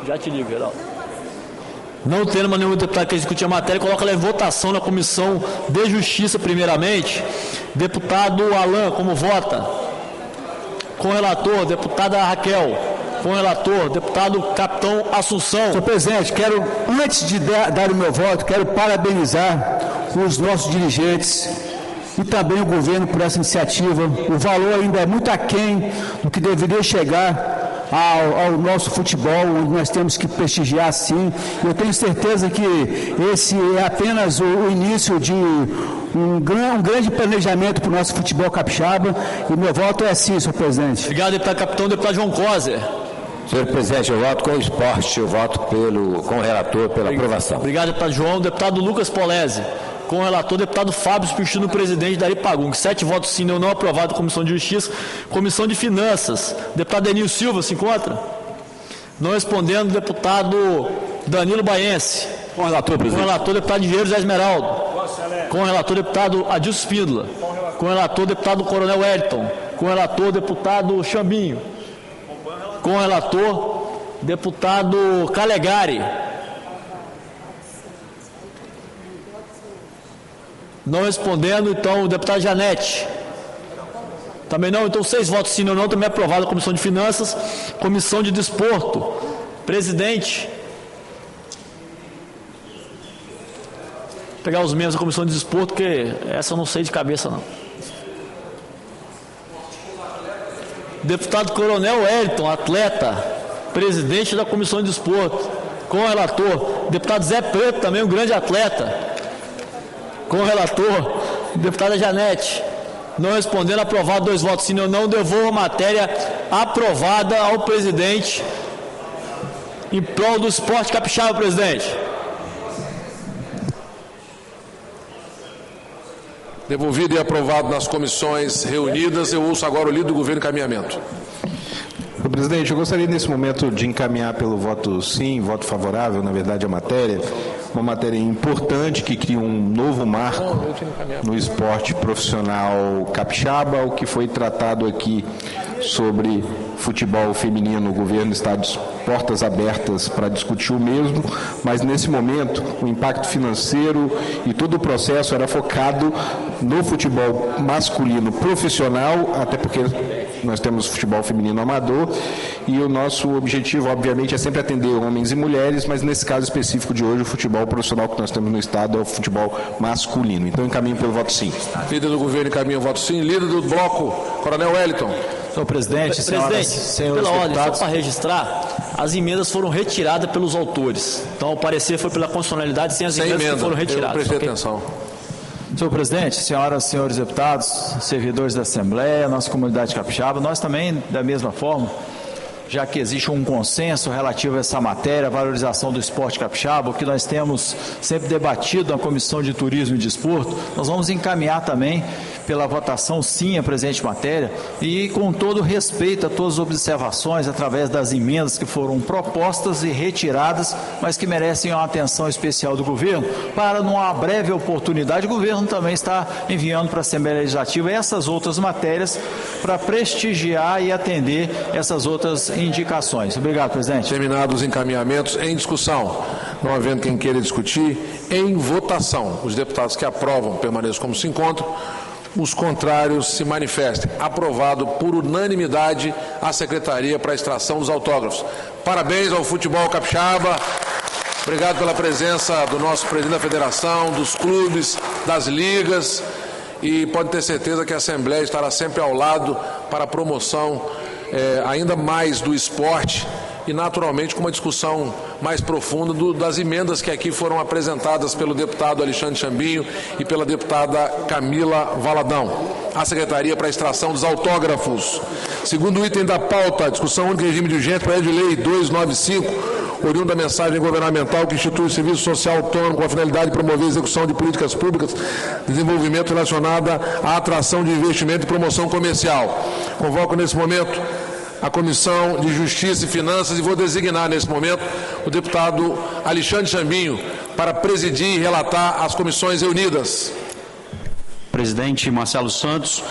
Já te ligo, Geraldo. Não tendo mais nenhum deputado que quer discutir a matéria, coloca ela em votação na Comissão de Justiça, primeiramente. Deputado Alain, como vota? Com relator, deputada Raquel. Com relator, deputado Capitão Assunção. Senhor presidente, antes de dar o meu voto, quero parabenizar os nossos dirigentes e também o governo por essa iniciativa. O valor ainda é muito aquém do que deveria chegar ao nosso futebol, onde nós temos que prestigiar sim. Eu tenho certeza que esse é apenas o início de um grande planejamento para o nosso futebol capixaba, e meu voto é sim, senhor presidente. Obrigado, deputado Capitão. Deputado João Coser. Senhor presidente, eu voto com o esporte, eu voto com o relator pela aprovação. Obrigado, deputado João. Deputado Lucas Polese. Com o relator, deputado Fábio, substituindo o presidente Dari Pagum. 7 votos sim, não aprovado. Comissão de Justiça. Comissão de Finanças. Deputado Denil Silva, se encontra? Não respondendo, deputado Danilo Baense. Com o relator, presidente. Com o relator, deputado Engenheiro Zé Esmeraldo. Com o relator, deputado Adilson Espíndola. Com o relator, deputado Coronel Wellington. Com o relator, deputado Chambinho. Com o relator, deputado Calegari. Não respondendo, então, o deputado Janete. Também não, então 6 votos sim, não, também aprovado a Comissão de Finanças. Comissão de Desporto. Presidente. Vou pegar os membros da Comissão de Desporto, porque essa eu não sei de cabeça, não. Deputado Coronel Wellington, atleta, presidente da Comissão de Desporto. Com o relator. Deputado Zé Preto, também um grande atleta. Com o relator, deputada Janete. Não respondendo, aprovado, 2 votos sim, não, devolvo a matéria aprovada ao presidente em prol do esporte capixaba, presidente. Devolvido e aprovado nas comissões reunidas. Eu ouço agora o líder do governo em encaminhamento. Senhor presidente, eu gostaria nesse momento de encaminhar pelo voto sim, voto favorável, na verdade, a matéria. Uma matéria importante que cria um novo marco no esporte profissional capixaba, o que foi tratado aqui sobre futebol feminino. O governo está de portas abertas para discutir o mesmo, mas nesse momento o impacto financeiro e todo o processo era focado no futebol masculino profissional, até porque nós temos futebol feminino amador, e o nosso objetivo, obviamente, é sempre atender homens e mulheres, mas nesse caso específico de hoje, o futebol profissional que nós temos no Estado é o futebol masculino. Então, encaminho pelo voto sim. Líder do governo encaminha o voto sim. Líder do bloco, Coronel Wellington. Senhor presidente, senhores pela ordem, só para registrar, as emendas foram retiradas pelos autores. Então, o parecer foi pela constitucionalidade sem as emendas que foram retiradas. Eu prestei atenção. Senhor presidente, senhoras e senhores deputados, servidores da Assembleia, nossa comunidade capixaba, nós também, da mesma forma, já que existe um consenso relativo a essa matéria, a valorização do esporte capixaba, o que nós temos sempre debatido na Comissão de Turismo e Desporto, nós vamos encaminhar também pela votação sim a presente matéria e com todo respeito a todas as observações através das emendas que foram propostas e retiradas, mas que merecem uma atenção especial do governo, para numa breve oportunidade o governo também está enviando para a Assembleia Legislativa essas outras matérias para prestigiar e atender essas outras indicações. Obrigado, presidente. Terminados os encaminhamentos, em discussão. Não havendo quem queira discutir, em votação. Os deputados que aprovam permaneçam como se encontram. Os contrários se manifestem. Aprovado por unanimidade a Secretaria para a extração dos autógrafos. Parabéns ao futebol capixaba. Obrigado pela presença do nosso presidente da federação, dos clubes, das ligas. E pode ter certeza que a Assembleia estará sempre ao lado para a promoção ainda mais do esporte e, naturalmente, com uma discussão mais profunda das emendas que aqui foram apresentadas pelo deputado Alexandre Chambinho e pela deputada Camila Valadão. A Secretaria para a extração dos autógrafos. Segundo item da pauta, discussão única em regime de urgência, projeto de lei 295, oriundo da mensagem governamental que institui o Serviço Social Autônomo com a finalidade de promover a execução de políticas públicas de desenvolvimento relacionada à atração de investimento e promoção comercial. Convoco nesse momento a Comissão de Justiça e Finanças e vou designar nesse momento o deputado Alexandre Chambinho para presidir e relatar as comissões reunidas. Presidente Marcelo Santos,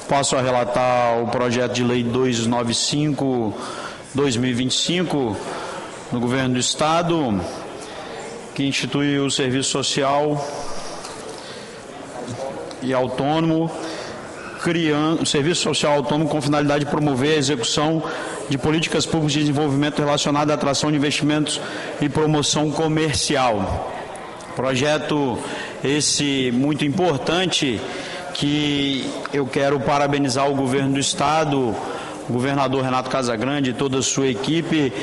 passo a relatar o projeto de lei 295/2025 do Governo do Estado, que institui o Serviço Social e Autônomo, criando o Serviço Social Autônomo com finalidade de promover a execução de políticas públicas de desenvolvimento relacionadas à atração de investimentos e promoção comercial. Projeto esse muito importante que eu quero parabenizar o Governo do Estado, o governador Renato Casagrande e toda a sua equipe,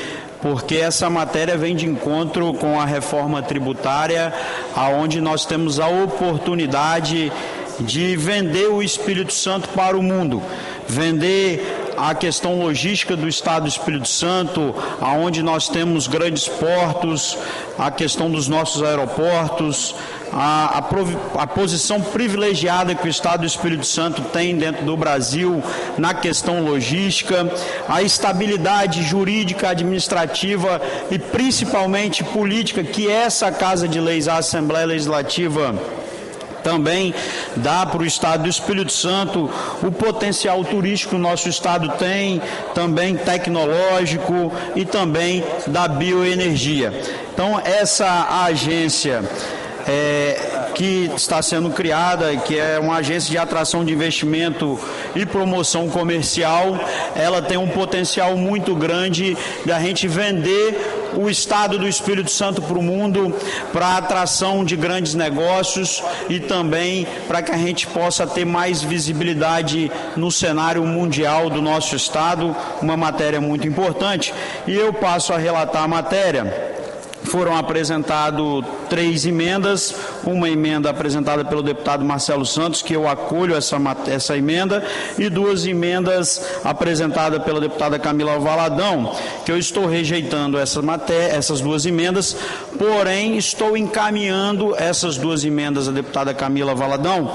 porque essa matéria vem de encontro com a reforma tributária, aonde nós temos a oportunidade de vender o Espírito Santo para o mundo, vender a questão logística do Estado do Espírito Santo, aonde nós temos grandes portos, a questão dos nossos aeroportos, a posição privilegiada que o Estado do Espírito Santo tem dentro do Brasil na questão logística, a estabilidade jurídica, administrativa e principalmente política que essa Casa de Leis, a Assembleia Legislativa, também dá para o Estado do Espírito Santo, o potencial turístico que o nosso Estado tem, também tecnológico e também da bioenergia. Então, essa agência que está sendo criada, que é uma agência de atração de investimento e promoção comercial, ela tem um potencial muito grande de a gente vender o Estado do Espírito Santo para o mundo, para a atração de grandes negócios e também para que a gente possa ter mais visibilidade no cenário mundial do nosso Estado, uma matéria muito importante. E eu passo a relatar a matéria. Foram apresentadas 3 emendas, uma emenda apresentada pelo deputado Marcelo Santos, que eu acolho essa emenda, e 2 emendas apresentadas pela deputada Camila Valadão, que eu estou rejeitando essas 2 emendas, porém estou encaminhando essas 2 emendas da deputada Camila Valadão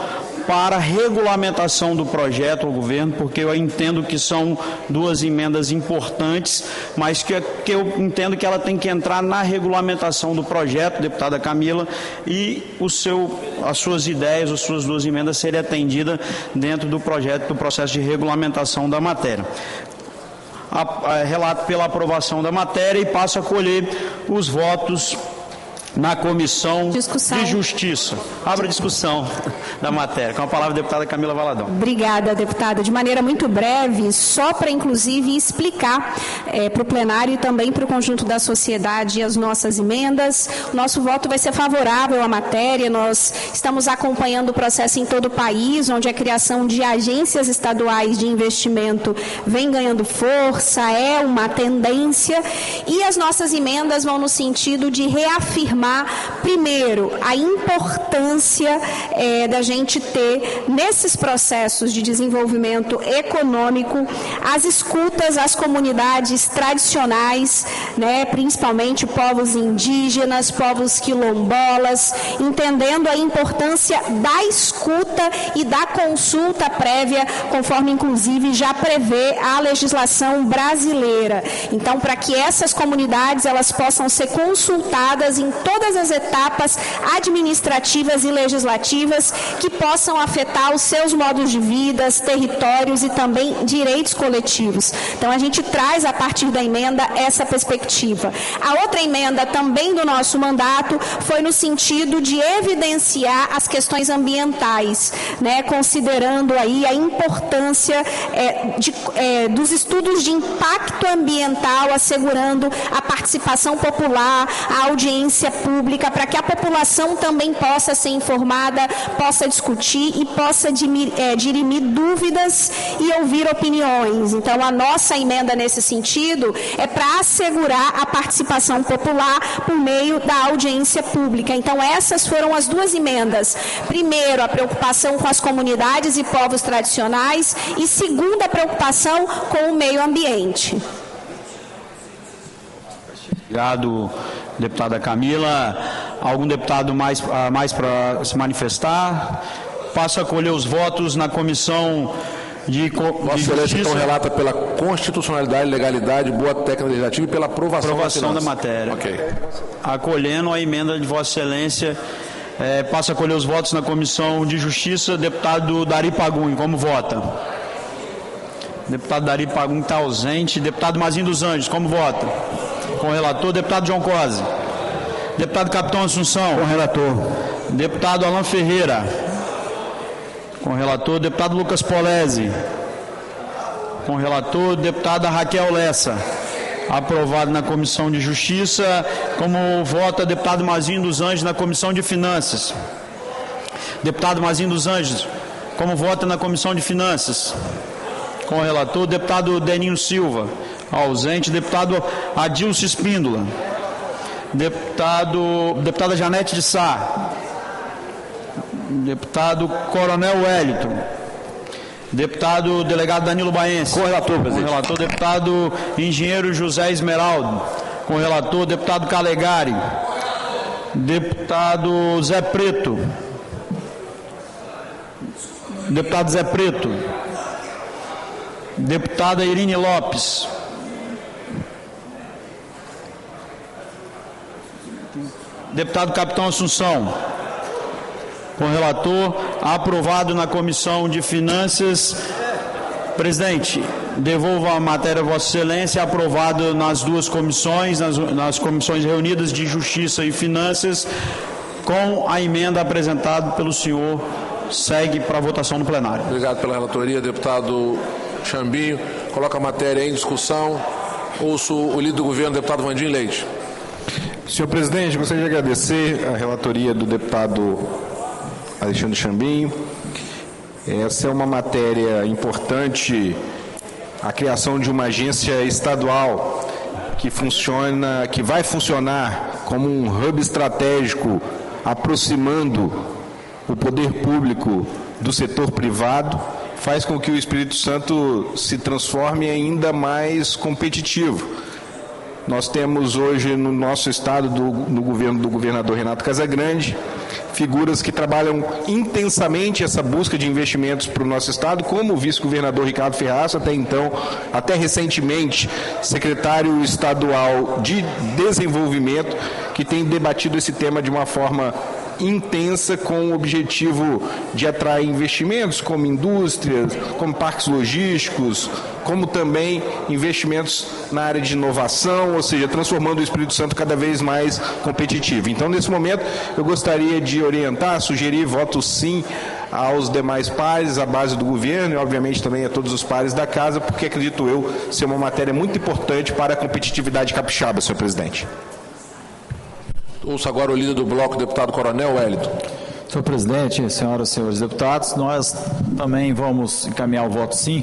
para a regulamentação do projeto ao governo, porque eu entendo que são 2 emendas importantes, mas que eu entendo que ela tem que entrar na regulamentação do projeto, deputada Camila, e as suas ideias, as suas 2 emendas serem atendidas dentro do projeto, do processo de regulamentação da matéria. Relato pela aprovação da matéria e passo a colher os votos na Comissão de Justiça. Abra a discussão da matéria. Com a palavra a deputada Camila Valadão. Obrigada, deputada. De maneira muito breve, só para inclusive explicar para o plenário e também para o conjunto da sociedade as nossas emendas. O nosso voto vai ser favorável à matéria. Nós estamos acompanhando o processo em todo o país, onde a criação de agências estaduais de investimento vem ganhando força, é uma tendência, e as nossas emendas vão no sentido de reafirmar, primeiro, a importância da gente ter, nesses processos de desenvolvimento econômico, as escutas às comunidades tradicionais, né, principalmente povos indígenas, povos quilombolas, entendendo a importância da escuta e da consulta prévia, conforme inclusive já prevê a legislação brasileira. Então, para que essas comunidades elas possam ser consultadas em todas as etapas administrativas e legislativas que possam afetar os seus modos de vida, territórios e também direitos coletivos. Então, a gente traz, a partir da emenda, essa perspectiva. A outra emenda, também do nosso mandato, foi no sentido de evidenciar as questões ambientais, né, considerando aí a importância dos estudos de impacto ambiental, assegurando a participação popular, a audiência pública, para que a população também possa ser informada, possa discutir e possa dirimir dúvidas e ouvir opiniões. Então, a nossa emenda nesse sentido é para assegurar a participação popular por meio da audiência pública. Então, essas foram as 2 emendas. Primeiro, a preocupação com as comunidades e povos tradicionais, e segunda, a preocupação com o meio ambiente. Obrigado, deputada Camila. Algum deputado mais para se manifestar? Passo a colher os votos na comissão de Vossa Excelência então relata pela constitucionalidade, legalidade, boa técnica legislativa e pela aprovação da matéria. Ok. Acolhendo a emenda de Vossa Excelência, passo a colher os votos na comissão de Justiça. Deputado Dari Pagum, como vota? Deputado Dari Pagum está ausente. Deputado Mazinho dos Anjos, como vota? Com o relator. Deputado João Cosi. Deputado Capitão Assunção. Com o relator. Deputado Alain Ferreira. Com o relator. Deputado Lucas Polese. Com o relator. Deputada Raquel Lessa. Aprovado na Comissão de Justiça. Como vota deputado Mazinho dos Anjos na Comissão de Finanças? Deputado Mazinho dos Anjos, como vota na Comissão de Finanças? Com o relator. Deputado Deninho Silva, ausente. Deputado Adilson Espíndola. Deputada Janete de Sá. Deputado Coronel Wellington. Deputado Delegado Danilo Baense. Com o relator, presidente. Com o relator. Deputado Engenheiro José Esmeraldo. Com o relator. Deputado Calegari. Deputado Zé Preto. Deputado Zé Preto. Deputada Irine Lopes. Deputado Capitão Assunção. Com o relator, aprovado na Comissão de Finanças. Presidente, devolvo a matéria a Vossa Excelência, aprovado nas duas comissões, nas comissões reunidas de Justiça e Finanças, com a emenda apresentada pelo senhor, segue para a votação no plenário. Obrigado pela relatoria, deputado Chambinho. Coloca a matéria em discussão. Ouço o líder do governo, deputado Vandim Leite. Senhor presidente, gostaria de agradecer a relatoria do deputado Alexandre Chambinho. Essa é uma matéria importante, a criação de uma agência estadual que vai funcionar como um hub estratégico, aproximando o poder público do setor privado, faz com que o Espírito Santo se transforme ainda mais competitivo. Nós temos hoje no nosso estado, no governo do governador Renato Casagrande, figuras que trabalham intensamente essa busca de investimentos para o nosso estado, como o vice-governador Ricardo Ferraz, até recentemente, secretário estadual de desenvolvimento, que tem debatido esse tema de uma forma intensa, com o objetivo de atrair investimentos como indústrias, como parques logísticos, como também investimentos na área de inovação, ou seja, transformando o Espírito Santo cada vez mais competitivo. Então, nesse momento, eu gostaria de orientar, sugerir voto sim aos demais pares, à base do governo e, obviamente, também a todos os pares da casa, porque acredito eu ser uma matéria muito importante para a competitividade capixaba, senhor presidente. Ouço agora o líder do bloco, deputado Coronel Wellington. Senhor presidente, senhoras e senhores deputados, nós também vamos encaminhar o voto sim.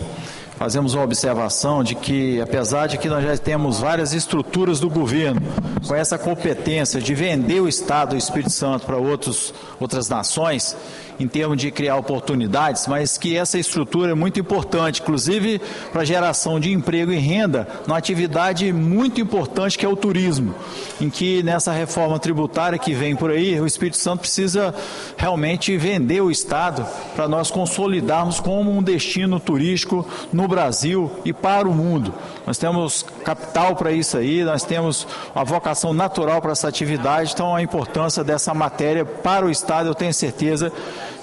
Fazemos uma observação de que, apesar de que nós já temos várias estruturas do governo com essa competência de vender o Estado do Espírito Santo para outras nações, em termos de criar oportunidades, mas que essa estrutura é muito importante, inclusive para a geração de emprego e renda, numa atividade muito importante que é o turismo, em que nessa reforma tributária que vem por aí, o Espírito Santo precisa realmente vender o Estado para nós consolidarmos como um destino turístico no Brasil e para o mundo. Nós temos capital para isso aí, nós temos uma vocação natural para essa atividade, então a importância dessa matéria para o Estado, eu tenho certeza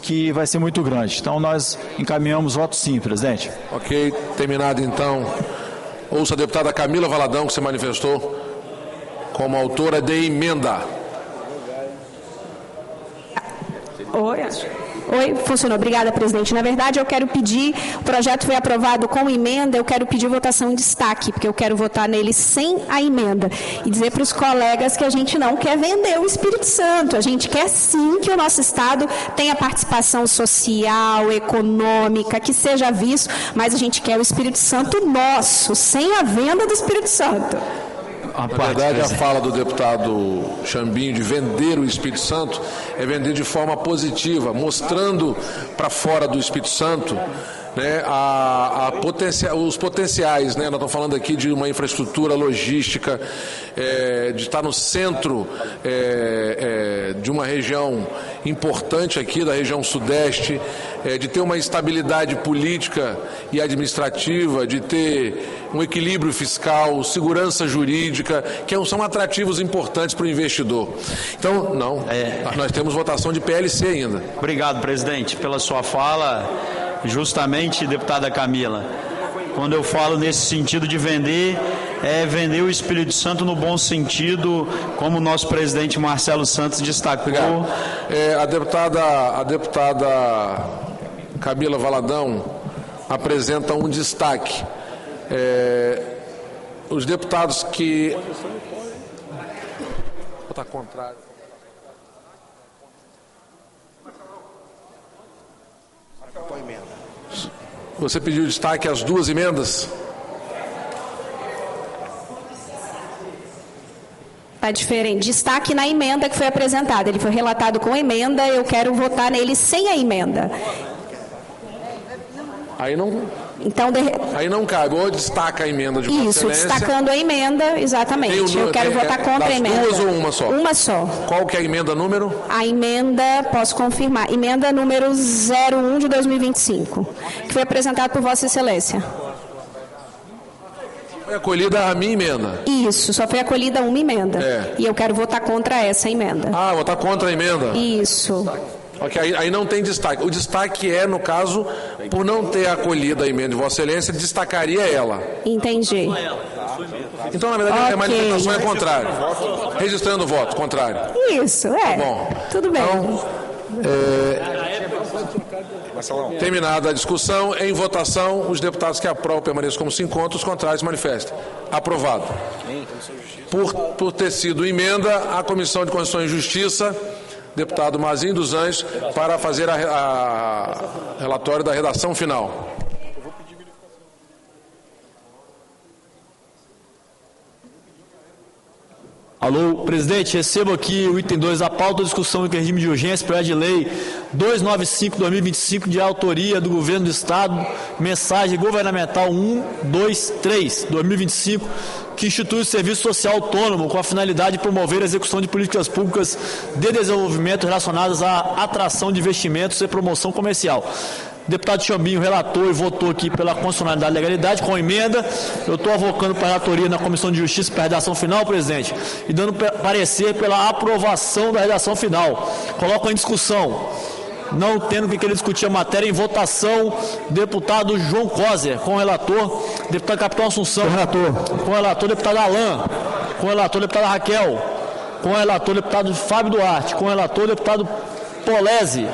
que vai ser muito grande. Então nós encaminhamos voto sim, presidente. Ok, terminado então. Ouça a deputada Camila Valadão, que se manifestou como autora de emenda. Oi, funcionou. Obrigada, presidente. Na verdade, eu quero pedir, o projeto foi aprovado com emenda, eu quero pedir votação em destaque, porque eu quero votar nele sem a emenda. E dizer para os colegas que a gente não quer vender o Espírito Santo. A gente quer sim que o nosso Estado tenha participação social, econômica, que seja visto, mas a gente quer o Espírito Santo nosso, sem a venda do Espírito Santo. Na verdade, a fala do deputado Chambinho de vender o Espírito Santo é vender de forma positiva, mostrando para fora do Espírito Santo né, os potenciais, né, nós estamos falando aqui de uma infraestrutura logística, de estar no centro de uma região importante aqui, da região sudeste, de ter uma estabilidade política e administrativa, de ter um equilíbrio fiscal, segurança jurídica, que são atrativos importantes para o investidor. Então, nós temos votação de PLC ainda. Obrigado, presidente, pela sua fala. Justamente, deputada Camila, quando eu falo nesse sentido de vender, é vender o Espírito Santo no bom sentido, como o nosso presidente Marcelo Santos destacou. A deputada Camila Valadão apresenta um destaque. Os deputados que... Vou botar contrário. Você pediu destaque às duas emendas? Está diferente. Destaque na emenda que foi apresentada. Ele foi relatado com emenda, eu quero votar nele sem a emenda. Aí não... Então, aí não cabe, ou destaca a emenda de Vossa Isso, Excelência. Destacando a emenda, exatamente. Eu quero votar contra a emenda. Duas ou uma só? Uma só. Qual que é a emenda número? A emenda, posso confirmar, emenda número 01 de 2025, que foi apresentada por Vossa Excelência. Foi acolhida a minha emenda. Isso, só foi acolhida uma emenda. E eu quero votar contra essa emenda. Ah, votar contra a emenda? Isso. Ok, aí não tem destaque. O destaque no caso, por não ter acolhido a emenda de Vossa Excelência, destacaria ela. Entendi. Então, na verdade, a manifestação é contrária. Registrando o voto, contrário. Isso, Bom, tudo bem. Então, terminada a discussão, em votação, os deputados que aprovam permaneçam como se encontram, os contrários manifestem. Aprovado. Por ter sido emenda, a Comissão de Constituição e Justiça, deputado Mazinho dos Anjos, para fazer a relatório da redação final. Alô, presidente, recebo aqui o item 2 da pauta, discussão em regime de urgência, projeto de lei 295/2025, de autoria do Governo do Estado, mensagem governamental 123/2025, que institui o Serviço Social Autônomo com a finalidade de promover a execução de políticas públicas de desenvolvimento relacionadas à atração de investimentos e promoção comercial. O deputado Chambinho relatou e votou aqui pela constitucionalidade e legalidade com emenda. Eu estou avocando para a relatoria na Comissão de Justiça para a redação final, presidente, e dando parecer pela aprovação da redação final. Coloco em discussão, não tendo que querer discutir a matéria, em votação, deputado João Coser, com o relator, deputado Capitão Assunção, com o relator, deputado Alain, com o relator, deputada Raquel, com o relator, deputado Fábio Duarte, com o relator, deputado Polese,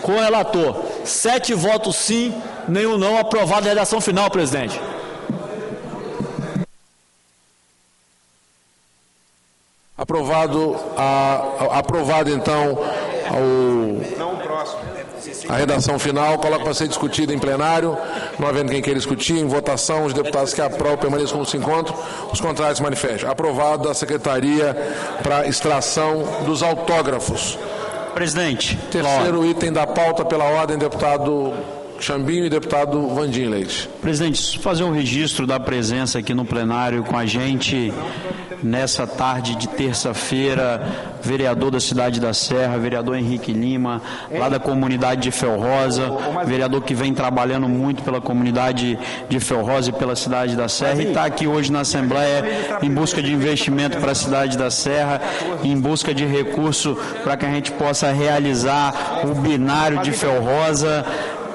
com o relator. 7 votos sim, nenhum não. Aprovada a redação final, presidente. Aprovado então a redação final, coloca para ser discutida em plenário, não havendo quem queira discutir, em votação, os deputados que aprovam permaneçam como se encontram, os contrários manifestem. Aprovado a Secretaria para extração dos autógrafos. Presidente. Terceiro item da pauta pela ordem, deputado Chambinho e deputado Vandim Leite. Presidente, fazer um registro da presença aqui no plenário com a gente nessa tarde de terça-feira, vereador da cidade da Serra, vereador Henrique Lima, lá da comunidade de Felrosa, vereador que vem trabalhando muito pela comunidade de Felrosa e pela cidade da Serra, e está aqui hoje na Assembleia em busca de investimento para a cidade da Serra, em busca de recurso para que a gente possa realizar o binário de Felrosa,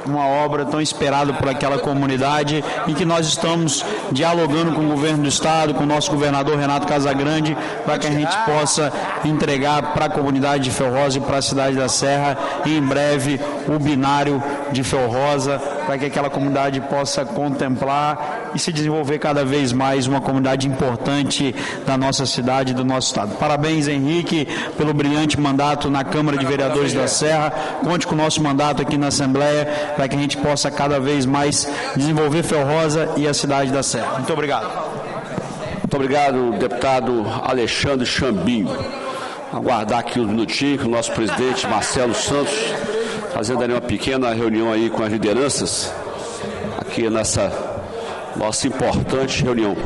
uma obra tão esperada por aquela comunidade, e que nós estamos dialogando com o governo do estado, com o nosso governador Renato Casagrande, para que a gente possa entregar para a comunidade de Felrosa e para a cidade da Serra, e em breve, o binário de Felrosa, para que aquela comunidade possa contemplar e se desenvolver cada vez mais uma comunidade importante da nossa cidade e do nosso estado. Parabéns, Henrique, pelo brilhante mandato na Câmara de Vereadores da Serra. Conte com o nosso mandato aqui na Assembleia, para que a gente possa cada vez mais desenvolver Felrosa e a cidade da Serra. Muito obrigado. Muito obrigado, deputado Alexandre Chambinho. Aguardar aqui uns minutinhos que o nosso presidente Marcelo Santos, fazendo ali uma pequena reunião aí com as lideranças aqui nessa nossa importante reunião.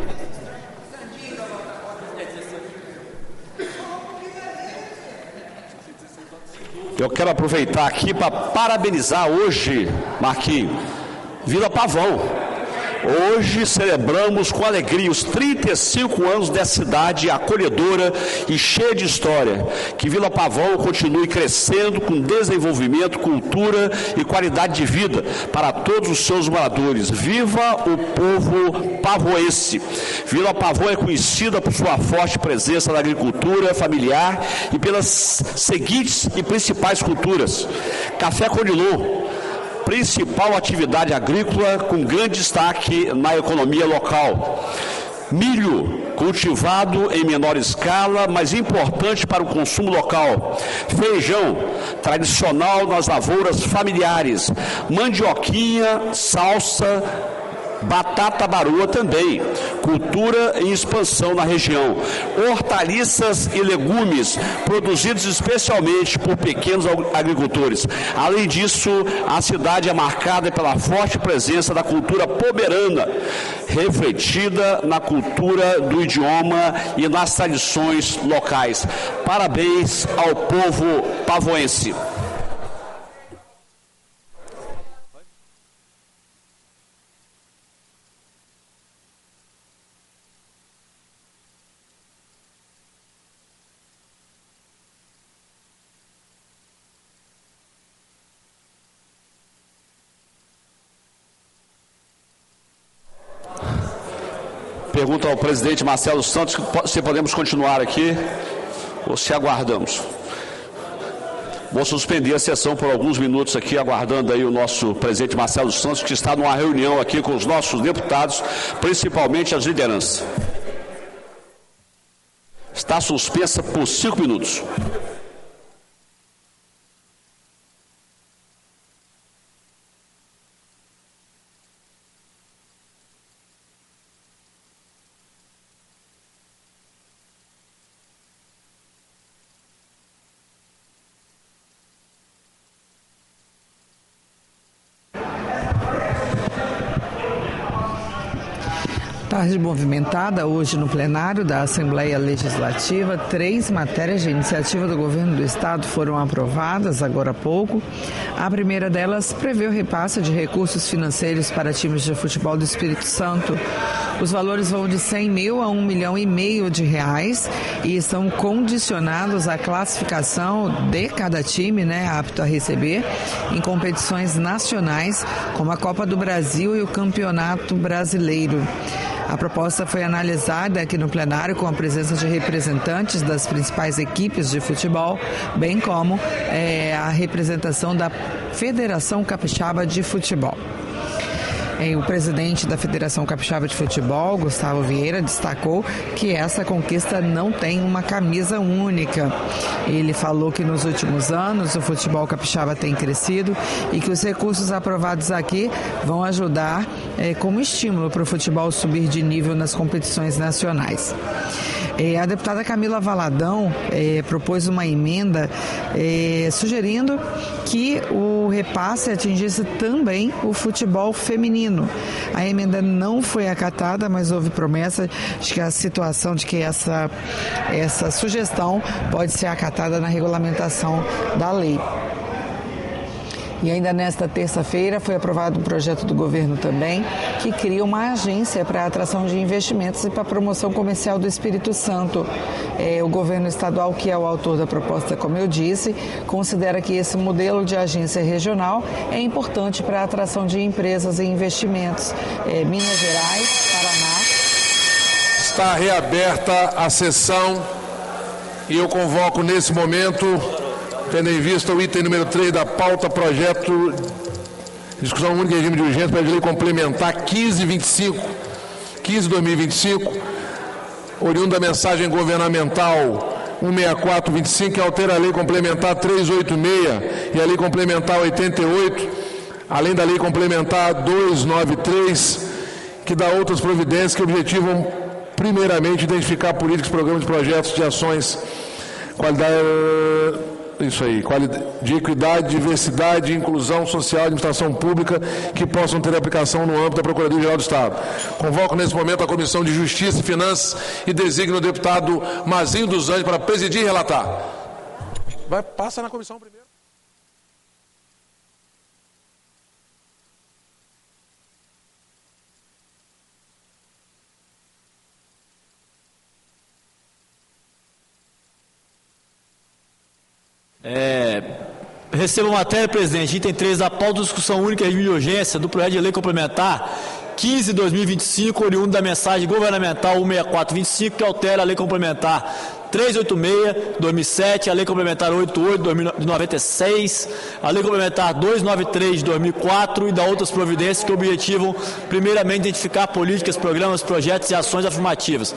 Eu quero aproveitar aqui para parabenizar hoje, Marquinhos, Vila Pavão. Hoje celebramos com alegria os 35 anos dessa cidade acolhedora e cheia de história. Que Vila Pavão continue crescendo com desenvolvimento, cultura e qualidade de vida para todos os seus moradores. Viva o povo pavoense! Vila Pavão é conhecida por sua forte presença na agricultura familiar e pelas seguintes e principais culturas: café Conilon, principal atividade agrícola com grande destaque na economia local. Milho, cultivado em menor escala, mas importante para o consumo local. Feijão, tradicional nas lavouras familiares. Mandioquinha, salsa, batata baroa também, cultura em expansão na região. Hortaliças e legumes, produzidos especialmente por pequenos agricultores. Além disso, a cidade é marcada pela forte presença da cultura pomerana, refletida na cultura do idioma e nas tradições locais. Parabéns ao povo pavoense. Pergunta ao presidente Marcelo Santos se podemos continuar aqui ou se aguardamos. Vou suspender a sessão por alguns minutos aqui, aguardando aí o nosso presidente Marcelo Santos, que está numa reunião aqui com os nossos deputados, principalmente as lideranças. Está suspensa por 5 minutos. Tarde movimentada hoje no plenário da Assembleia Legislativa. 3 matérias de iniciativa do Governo do Estado foram aprovadas agora há pouco. A primeira delas prevê o repasse de recursos financeiros para times de futebol do Espírito Santo. Os valores vão de 100 mil a R$1,5 milhão de reais e são condicionados à classificação de cada time, apto a receber em competições nacionais, como a Copa do Brasil e o Campeonato Brasileiro. A proposta foi analisada aqui no plenário com a presença de representantes das principais equipes de futebol, bem como a representação da Federação Capixaba de Futebol. O presidente da Federação Capixaba de Futebol, Gustavo Vieira, destacou que essa conquista não tem uma camisa única. Ele falou que nos últimos anos o futebol capixaba tem crescido e que os recursos aprovados aqui vão ajudar como estímulo para o futebol subir de nível nas competições nacionais. A deputada Camila Valadão propôs uma emenda sugerindo que o repasse atingisse também o futebol feminino. A emenda não foi acatada, mas houve promessa de que a situação de que essa sugestão pode ser acatada na regulamentação da lei. E ainda nesta terça-feira foi aprovado um projeto do governo também que cria uma agência para a atração de investimentos e para a promoção comercial do Espírito Santo. O governo estadual, que é o autor da proposta, como eu disse, considera que esse modelo de agência regional é importante para a atração de empresas e investimentos. Minas Gerais, Paraná. Está reaberta a sessão e eu convoco nesse momento, tendo em vista o item número 3 da pauta, projeto de discussão única em regime de urgência para a lei complementar 15/2025, oriundo da mensagem governamental 164/25, que altera a lei complementar 386 e a lei complementar 88, além da lei complementar 293, que dá outras providências que objetivam, primeiramente, identificar políticas, programas, projetos de ações, qualidade Isso aí, de equidade, diversidade, inclusão social e administração pública que possam ter aplicação no âmbito da Procuradoria-Geral do Estado. Convoco nesse momento a Comissão de Justiça e Finanças e designo o deputado Mazinho dos Anjos para presidir e relatar. Passa na comissão primeiro. Recebo a matéria, presidente, item 3 da pauta de discussão única de urgência do projeto de lei complementar 15/2025, oriundo da mensagem governamental 16425, que altera a lei complementar 386/2007, a lei complementar 88/96, a lei complementar 293/2004 e da outras providências que objetivam, primeiramente, identificar políticas, programas, projetos e ações afirmativas.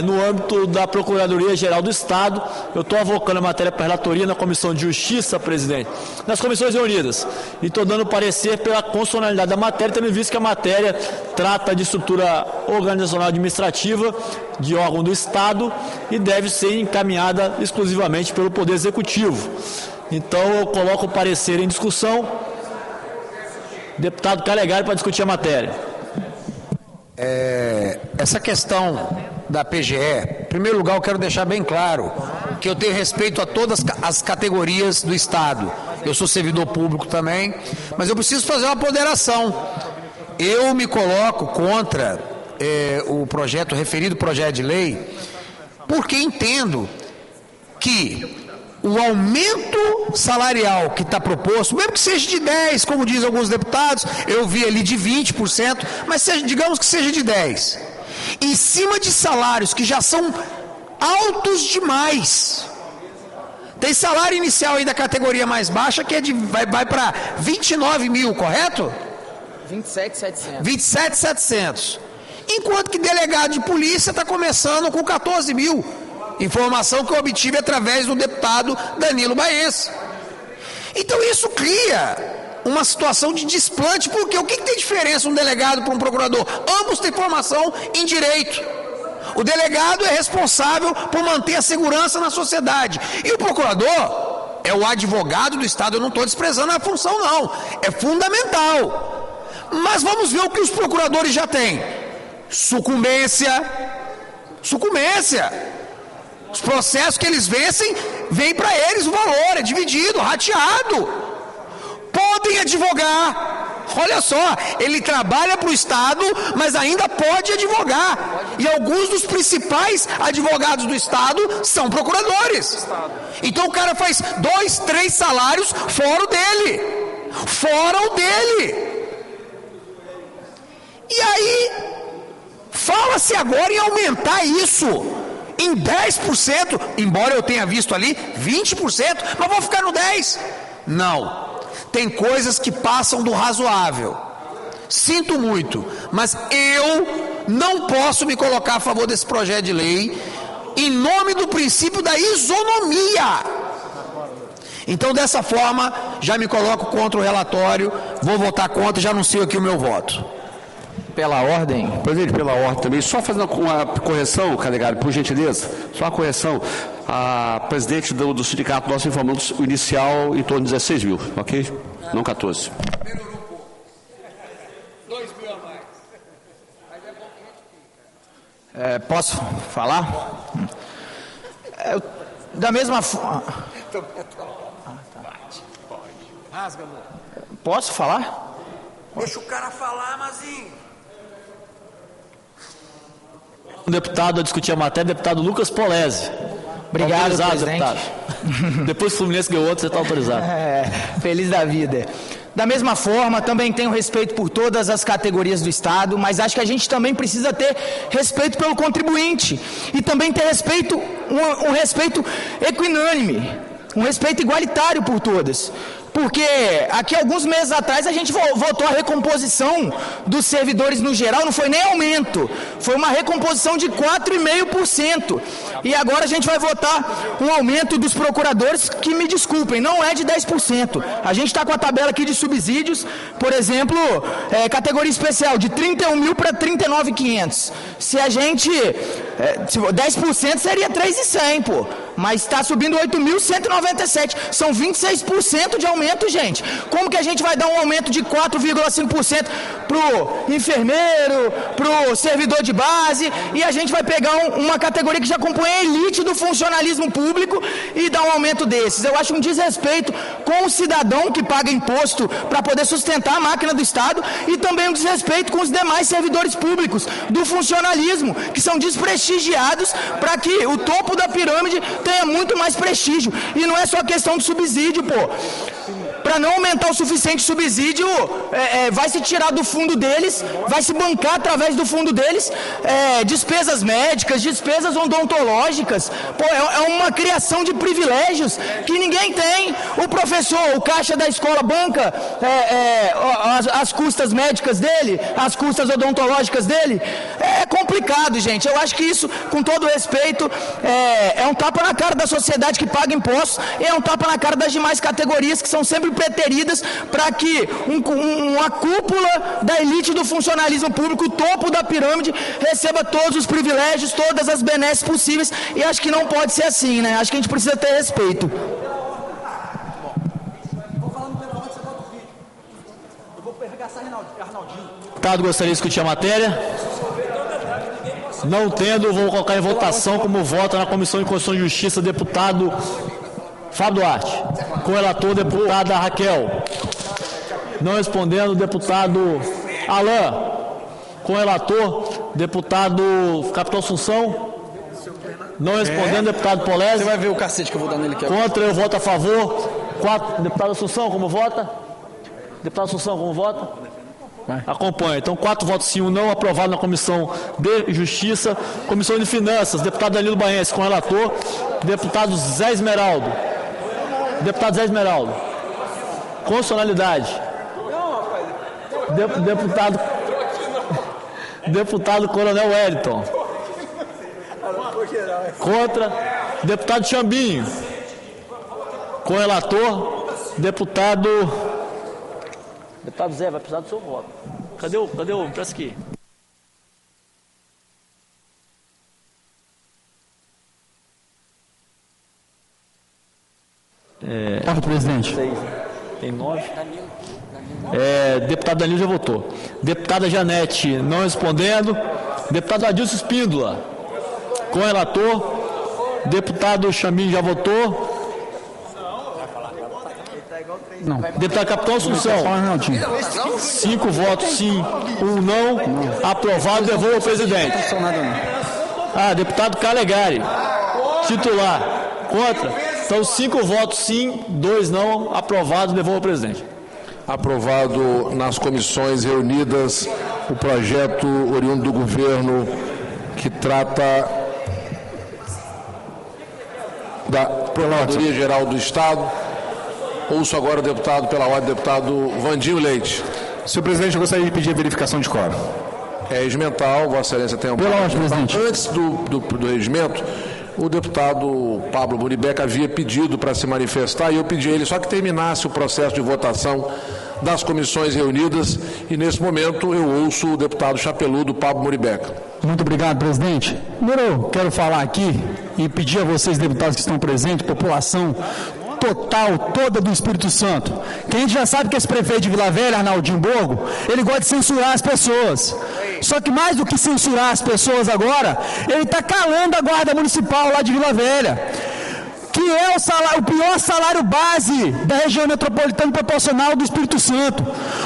No âmbito da Procuradoria-Geral do Estado, eu estou avocando a matéria para a relatoria na Comissão de Justiça, presidente, nas comissões reunidas, e estou dando parecer pela constitucionalidade da matéria, tendo visto que a matéria trata de estrutura organizacional administrativa de órgão do Estado e deve ser encaminhada exclusivamente pelo Poder Executivo. Então, eu coloco o parecer em discussão. Deputado Calegari para discutir a matéria. Essa questão da PGE, em primeiro lugar, eu quero deixar bem claro que eu tenho respeito a todas as categorias do Estado. Eu sou servidor público também, mas eu preciso fazer uma ponderação. Eu me coloco contra o referido projeto de lei, porque entendo que o aumento salarial que está proposto, mesmo que seja de 10%, como dizem alguns deputados, eu vi ali de 20%, mas digamos que seja de 10%, em cima de salários que já são altos demais. Tem salário inicial aí da categoria mais baixa que vai para 29 mil, correto? 27.700. 27.700. Enquanto que delegado de polícia está começando com 14 mil. Informação que eu obtive através do deputado Danilo Baez. Então isso cria uma situação de desplante, porque o que tem diferença um delegado para um procurador? Ambos têm formação em direito. O delegado é responsável por manter a segurança na sociedade. E o procurador é o advogado do Estado. Eu não estou desprezando a função, não. É fundamental. Mas vamos ver o que os procuradores já têm. Sucumbência. Os processos que eles vencem, vem para eles o valor, é dividido, rateado. Podem advogar. Olha só, ele trabalha para o Estado, mas ainda pode advogar. E alguns dos principais advogados do Estado são procuradores. Então o cara faz 2, 3 salários fora o dele. E aí, fala-se agora em aumentar isso em 10%, embora eu tenha visto ali 20%, mas vou ficar no 10%. Não, tem coisas que passam do razoável. Sinto muito, mas eu não posso me colocar a favor desse projeto de lei em nome do princípio da isonomia. Então, dessa forma, já me coloco contra o relatório, vou votar contra, já anuncio aqui o meu voto. Pela ordem. Presidente, pela ordem também. Só fazendo uma correção, Calegari, por gentileza. Só uma correção. A presidente do sindicato nós informamos o inicial em torno de 16 mil, ok? Não 14. Melhorou 2 mil a mais. Posso falar? Da mesma forma. Rasga, amor. Posso falar? Deixa o cara falar, Mazinho. O deputado a discutir a matéria, deputado Lucas Polese. Obrigado, presidente. Depois que o Fluminense ganhou outro, você está autorizado. Feliz da vida. Da mesma forma, também tenho respeito por todas as categorias do Estado, mas acho que a gente também precisa ter respeito pelo contribuinte e também ter respeito, um respeito equinânime, um respeito igualitário por todas. Porque aqui alguns meses atrás a gente votou a recomposição dos servidores no geral, não foi nem aumento, foi uma recomposição de 4,5%. E agora a gente vai votar um aumento dos procuradores que, me desculpem, não é de 10%. A gente está com a tabela aqui de subsídios, por exemplo, categoria especial, de 31 mil para 39.500. Se a gente... 10% seria 3.100, pô. mas está subindo 8.197. São 26% de aumento, gente. Como que a gente vai dar um aumento de 4,5% para o enfermeiro, para o servidor de base, e a gente vai pegar uma categoria que já compõe a elite do funcionalismo público e dar um aumento desses? Eu acho um desrespeito com o cidadão que paga imposto para poder sustentar a máquina do Estado e também um desrespeito com os demais servidores públicos do funcionalismo, que são desprestigiados para que o topo da pirâmide tenha muito mais prestígio. E não é só questão de subsídio, pô. Para não aumentar o suficiente subsídio, vai se tirar do fundo deles, vai se bancar através do fundo deles despesas médicas, despesas odontológicas. Pô, é uma criação de privilégios que ninguém tem. O professor, o caixa da escola banca as custas médicas dele, as custas odontológicas dele. É complicado, gente. Eu acho que isso, com todo respeito, é um tapa na cara da sociedade que paga impostos e é um tapa na cara das demais categorias que são sempre preteridas para que uma cúpula da elite do funcionalismo público, o topo da pirâmide, receba todos os privilégios, todas as benesses possíveis, e acho que não pode ser assim, né? Acho que a gente precisa ter respeito. Deputado, gostaria de discutir a matéria? Não tendo, vou colocar em votação como voto na Comissão de Constituição e Justiça, deputado Fábio Duarte. Correlator, deputada Raquel. Não respondendo, deputado Alain. Correlator, deputado Capitão Assunção. Não respondendo, deputado Polese. Você vai ver o cacete que eu vou dar nele aqui. Contra, eu voto a favor. Deputado Assunção, como vota? Deputado Assunção, como vota? Acompanha. Então, 4 votos sim, 1 não, aprovado na Comissão de Justiça. Comissão de Finanças, deputado Danilo Baense, com relator. Deputado Zé Esmeraldo. Deputado Zé Esmeraldo. Constitucionalidade. Deputado Coronel Wellington. Contra. Deputado Chambinho. Com relator. Deputado Zé, vai precisar do seu voto. Cadê o? Presta aqui. Presidente. Tem 9. Deputado Danilo já votou. Deputada Janete não respondendo. Deputado Adilson Espíndola. Com relator. Deputado Chambinho já votou. Não. Deputado Capitão Assunção. 5 votos sim, 1 não. Aprovado, devolvo ao presidente. Deputado Calegari. Titular. Contra. Então 5 votos sim, 2 não. Aprovado, devolvo ao presidente. Aprovado nas comissões reunidas o projeto oriundo do governo que trata da Procuradoria Geral do Estado. Ouço agora o deputado, pela ordem, deputado Vandinho Leite. Senhor presidente, eu gostaria de pedir a verificação de quórum. É regimental, Vossa Excelência tem um... Pela ordem, presidente. Antes do regimento, o deputado Pablo Muribeca havia pedido para se manifestar e eu pedi a ele só que terminasse o processo de votação das comissões reunidas e, nesse momento, eu ouço o deputado chapeludo Pablo Muribeca. Muito obrigado, presidente. Eu quero falar aqui e pedir a vocês, deputados que estão presentes, população total, toda do Espírito Santo, que a gente já sabe que esse prefeito de Vila Velha, Arnaldinho Borgo, ele gosta de censurar as pessoas. Só que mais do que censurar as pessoas agora, ele está calando a guarda municipal lá de Vila Velha, que é o pior salário base da região metropolitana proporcional do Espírito Santo.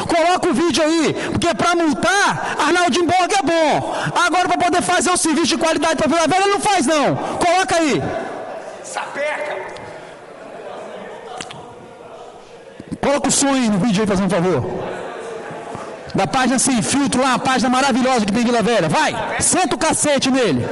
Coloca o vídeo aí, porque para multar, Arnaldinho Borgo é bom. Agora, para poder fazer o serviço de qualidade para Vila Velha, ele não faz não. Coloca aí. Sapeca! Coloca o som aí no vídeo aí, fazendo um favor. Da página Sem Filtro lá, uma página maravilhosa que tem Vila Velha. Vai, senta o cacete nele.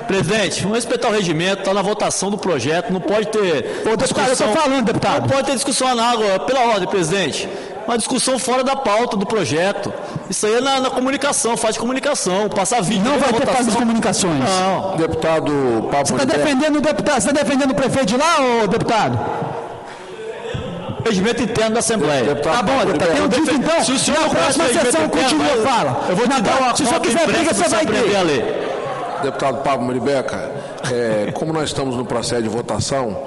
Presidente, vamos respeitar o regimento, está na votação do projeto, não pode ter discussão... Eu estou falando, deputado. Não pode ter discussão análoga, pela ordem, presidente. Uma discussão fora da pauta do projeto. Isso aí é na comunicação, faz de comunicação, passar vídeo. Não vai ter fase de comunicações. Não. Deputado Pablo... Você está defendendo o deputado? Você está defendendo o prefeito de lá, ô deputado? Regimento interno da Assembleia. Tá bom, deputado. Tem um dito então. Se o senhor na próxima sessão continua, fala. Eu vou te dar uma Se o senhor quiser briga, você vai ter. Deputado Pablo Muribeca, Como nós estamos no processo de votação,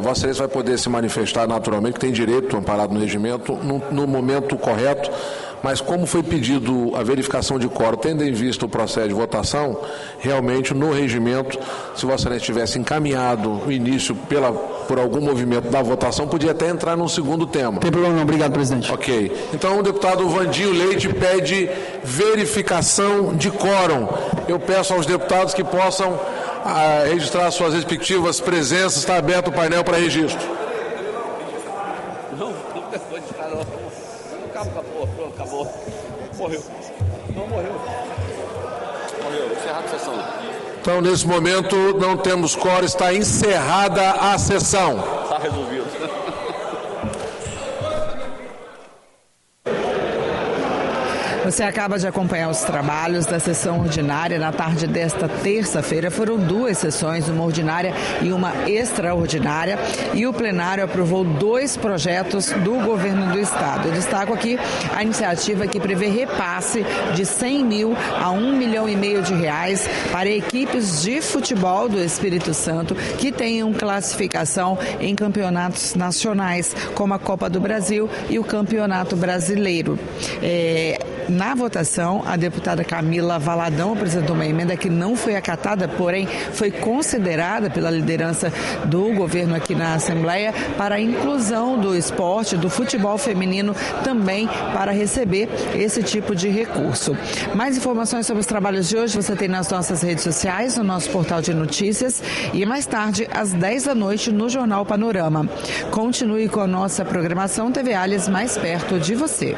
Vossa Excelência vai poder se manifestar naturalmente, que tem direito amparado no regimento, no momento correto, mas como foi pedido a verificação de quórum, tendo em vista o processo de votação, realmente no regimento, se Vossa Excelência tivesse encaminhado o início por algum movimento da votação, podia até entrar num segundo tema. Tem problema não, obrigado, presidente. Ok. Então o deputado Vandinho Leite pede verificação de quórum. Eu peço aos deputados que possam registrar suas respectivas presenças. Está aberto o painel para registro. Não pode registrar, não. Acabou. Morreu. Não morreu. Encerrada a sessão. Então, nesse momento, não temos quórum, está encerrada a sessão. Está resolvido. Você acaba de acompanhar os trabalhos da sessão ordinária na tarde desta terça-feira. Foram 2 sessões, uma ordinária e uma extraordinária, e o plenário aprovou 2 projetos do governo do estado. Eu destaco aqui a iniciativa que prevê repasse de 100 mil a R$1,5 milhão de reais para equipes de futebol do Espírito Santo que tenham classificação em campeonatos nacionais, como a Copa do Brasil e o Campeonato Brasileiro. Na votação, a deputada Camila Valadão apresentou uma emenda que não foi acatada, porém foi considerada pela liderança do governo aqui na Assembleia para a inclusão do esporte, do futebol feminino também para receber esse tipo de recurso. Mais informações sobre os trabalhos de hoje você tem nas nossas redes sociais, no nosso portal de notícias e mais tarde, às 10 da noite, no Jornal Panorama. Continue com a nossa programação TV Alias mais perto de você.